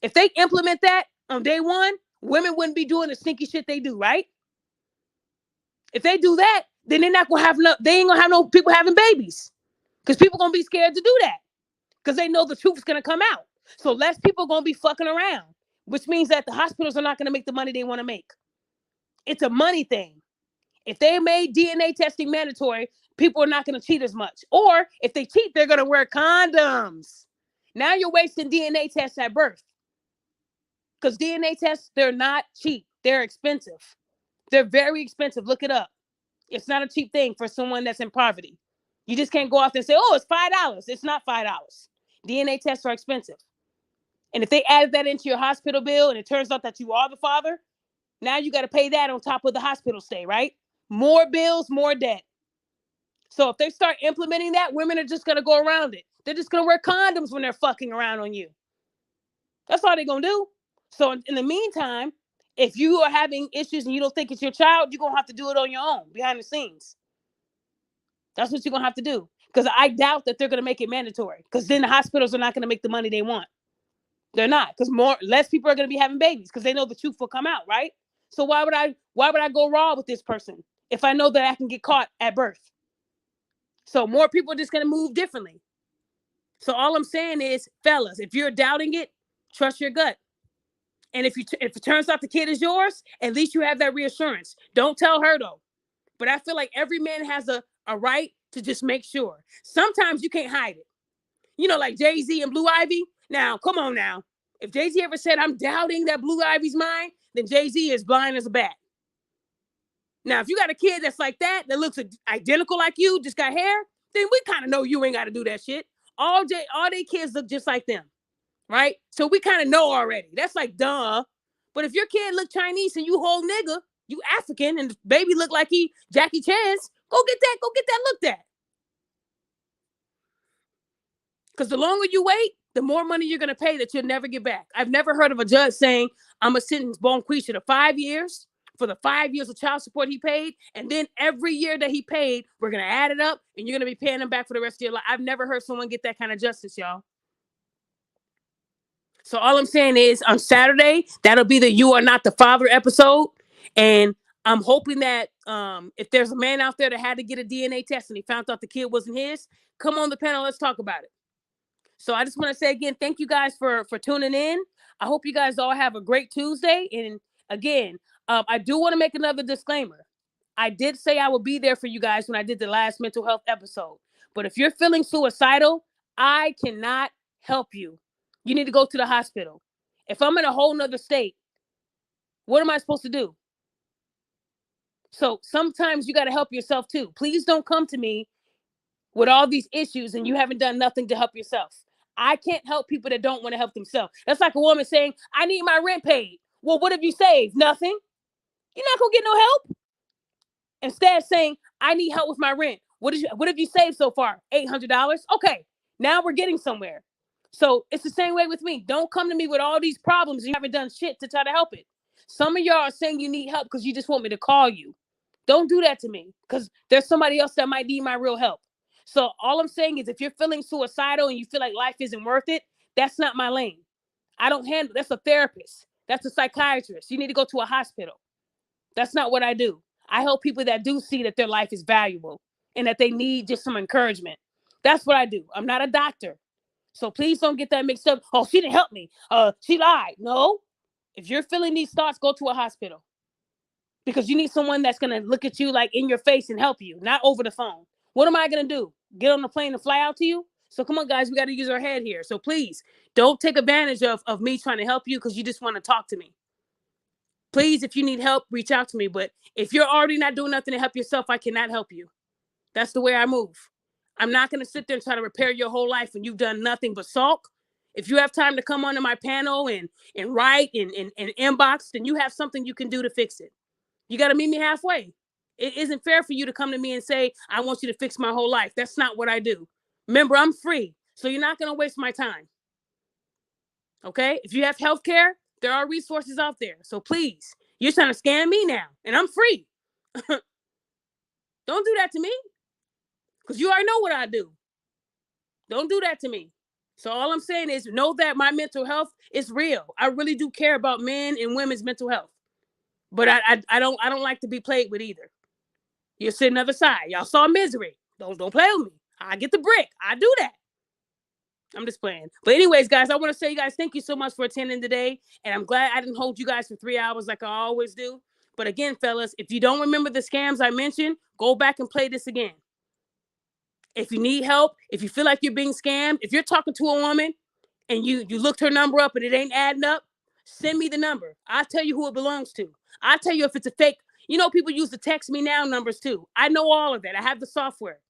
If they implement that on day one, women wouldn't be doing the stinky shit they do, right? If they do that, then they're not gonna have no, they ain't gonna have no people having babies. Because people gonna be scared to do that. Because they know the truth is gonna come out. So less people gonna be fucking around, which means that the hospitals are not gonna make the money they want to make. It's a money thing. If they made DNA testing mandatory, people are not going to cheat as much. Or if they cheat, they're going to wear condoms. Now you're wasting DNA tests at birth. Because DNA tests, they're not cheap. They're expensive. They're very expensive. Look it up. It's not a cheap thing for someone that's in poverty. You just can't go out there and say, oh, it's $5. It's not $5. DNA tests are expensive. And if they added that into your hospital bill and it turns out that you are the father, now you got to pay that on top of the hospital stay, right? More bills, more debt. So if they start implementing that, women are just going to go around it. They're just going to wear condoms when they're fucking around on you. That's all they're going to do. So in the meantime, if you are having issues and you don't think it's your child, you're going to have to do it on your own, behind the scenes. That's what you're going to have to do. Because I doubt that they're going to make it mandatory. Because then the hospitals are not going to make the money they want. They're not. Because less people are going to be having babies. Because they know the truth will come out, right? So why would I go raw with this person if I know that I can get caught at birth? So more people are just going to move differently. So all I'm saying is, fellas, if you're doubting it, trust your gut. And if it turns out the kid is yours, at least you have that reassurance. Don't tell her though. But I feel like every man has a right to just make sure. Sometimes you can't hide it. You know, like Jay-Z and Blue Ivy. Now, come on now. If Jay-Z ever said, I'm doubting that Blue Ivy's mine, then Jay-Z is blind as a bat. Now, if you got a kid that's like that looks identical like you, just got hair, then we kind of know you ain't got to do that shit. All their kids look just like them, right? So we kind of know already. That's like duh. But if your kid look Chinese and you whole nigga, you African, and the baby look like he Jackie Chan's, go get that looked at. Because the longer you wait, the more money you're going to pay that you'll never get back. I've never heard of a judge saying, I'm going to sentence Bonquisha to 5 years for the 5 years of child support he paid. And then every year that he paid, we're going to add it up and you're going to be paying him back for the rest of your life. I've never heard someone get that kind of justice, y'all. So all I'm saying is on Saturday, that'll be the You Are Not the Father episode. And I'm hoping that if there's a man out there that had to get a DNA test and he found out the kid wasn't his, come on the panel. Let's talk about it. So I just want to say again, thank you guys for tuning in. I hope you guys all have a great Tuesday. And again, I do want to make another disclaimer. I did say I would be there for you guys when I did the last mental health episode. But if you're feeling suicidal, I cannot help you. You need to go to the hospital. If I'm in a whole nother state, what am I supposed to do? So sometimes you got to help yourself too. Please don't come to me with all these issues and you haven't done nothing to help yourself. I can't help people that don't want to help themselves. That's like a woman saying, I need my rent paid. Well, what have you saved? Nothing. You're not going to get no help. Instead saying, I need help with my rent. What have you saved so far? $800. Okay, now we're getting somewhere. So it's the same way with me. Don't come to me with all these problems and you haven't done shit to try to help it. Some of y'all are saying you need help because you just want me to call you. Don't do that to me because there's somebody else that might need my real help. So all I'm saying is if you're feeling suicidal and you feel like life isn't worth it, that's not my lane. I don't handle, that's a therapist. That's a psychiatrist. You need to go to a hospital. That's not what I do. I help people that do see that their life is valuable and that they need just some encouragement. That's what I do. I'm not a doctor. So please don't get that mixed up. Oh, she didn't help me. She lied. No. If you're feeling these thoughts, go to a hospital. Because you need someone that's going to look at you like in your face and help you, not over the phone. What am I going to do? Get on the plane and fly out to you? So come on, guys, we got to use our head here. So please don't take advantage of me trying to help you because you just want to talk to me. Please, if you need help, reach out to me. But if you're already not doing nothing to help yourself, I cannot help you. That's the way I move. I'm not going to sit there and try to repair your whole life when you've done nothing but sulk If you have time to come onto my panel and write and inbox, then you have something you can do to fix it. You got to meet me halfway. It isn't fair for you to come to me and say, I want you to fix my whole life. That's not what I do. Remember, I'm free. So you're not going to waste my time. Okay? If you have health care, there are resources out there. So please, you're trying to scam me now, and I'm free. Don't do that to me, because you already know what I do. Don't do that to me. So all I'm saying is know that my mental health is real. I really do care about men and women's mental health. But I don't like to be played with either. You're sitting other side. Y'all saw misery. Don't play with me. I get the brick. I do that. I'm just playing. But anyways, guys, I want to say, you guys, thank you so much for attending today. And I'm glad I didn't hold you guys for 3 hours like I always do. But again, fellas, if you don't remember the scams I mentioned, go back and play this again. If you need help, if you feel like you're being scammed, if you're talking to a woman and you looked her number up and it ain't adding up, send me the number. I'll tell you who it belongs to. I'll tell you if it's a fake. You know, people use the text me now numbers too. I know all of that. I have the software.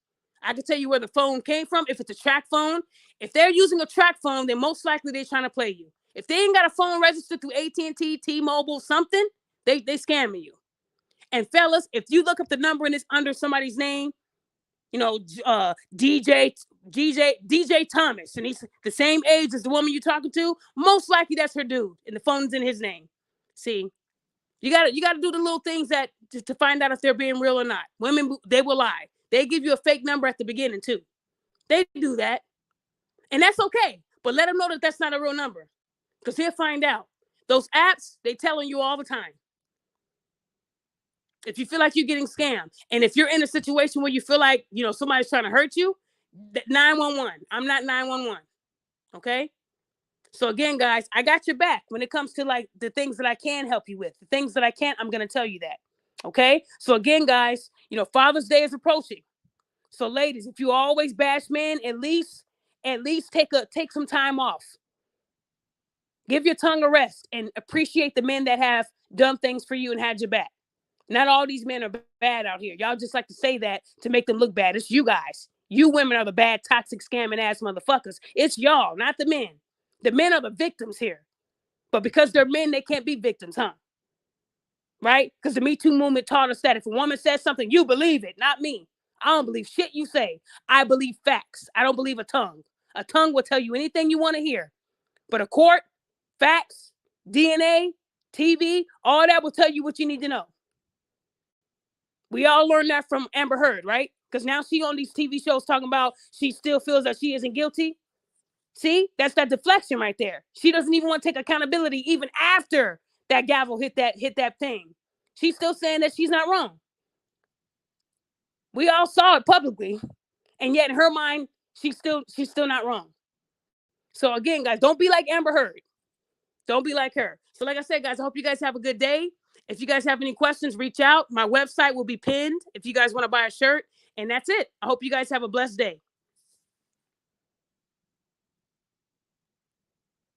I can tell you where the phone came from. If it's a track phone, if they're using a track phone, then most likely they're trying to play you. If they ain't got a phone registered through AT&T, T-Mobile, something, they scamming you. And fellas, if you look up the number and it's under somebody's name, you know, DJ Thomas, and he's the same age as the woman you're talking to, most likely that's her dude, and the phone's in his name. See, you gotta do the little things that to find out if they're being real or not. Women, they will lie. They give you a fake number at the beginning too. They do that, and that's okay. But let them know that that's not a real number, because he'll find out. Those apps, they telling you all the time. If you feel like you're getting scammed, and if you're in a situation where you feel like, you know, somebody's trying to hurt you, 911. I'm not 911. Okay. So again, guys, I got your back when it comes to like the things that I can help you with. The things that I can't, I'm going to tell you that. Okay. So again, guys, you know, Father's Day is approaching. So ladies, if you always bash men, at least take some time off. Give your tongue a rest and appreciate the men that have done things for you and had your back. Not all these men are bad out here. Y'all just like to say that to make them look bad. It's you guys. You women are the bad, toxic, scamming ass motherfuckers. It's y'all, not the men. The men are the victims here. But because they're men, they can't be victims, huh? Right? Because the Me Too movement taught us that if a woman says something, you believe it, not me. I don't believe shit you say. I believe facts. I don't believe a tongue. A tongue will tell you anything you want to hear. But a court, facts, DNA, TV, all that will tell you what you need to know. We all learned that from Amber Heard, right? Because now she on these TV shows talking about she still feels that she isn't guilty. See, that's that deflection right there. She doesn't even want to take accountability even after that gavel hit that thing. She's still saying that she's not wrong. We all saw it publicly, and yet in her mind, she's still not wrong. So again, guys, don't be like Amber Heard. Don't be like her. So like I said, guys, I hope you guys have a good day. If you guys have any questions, reach out. My website will be pinned if you guys want to buy a shirt. And that's it. I hope you guys have a blessed day.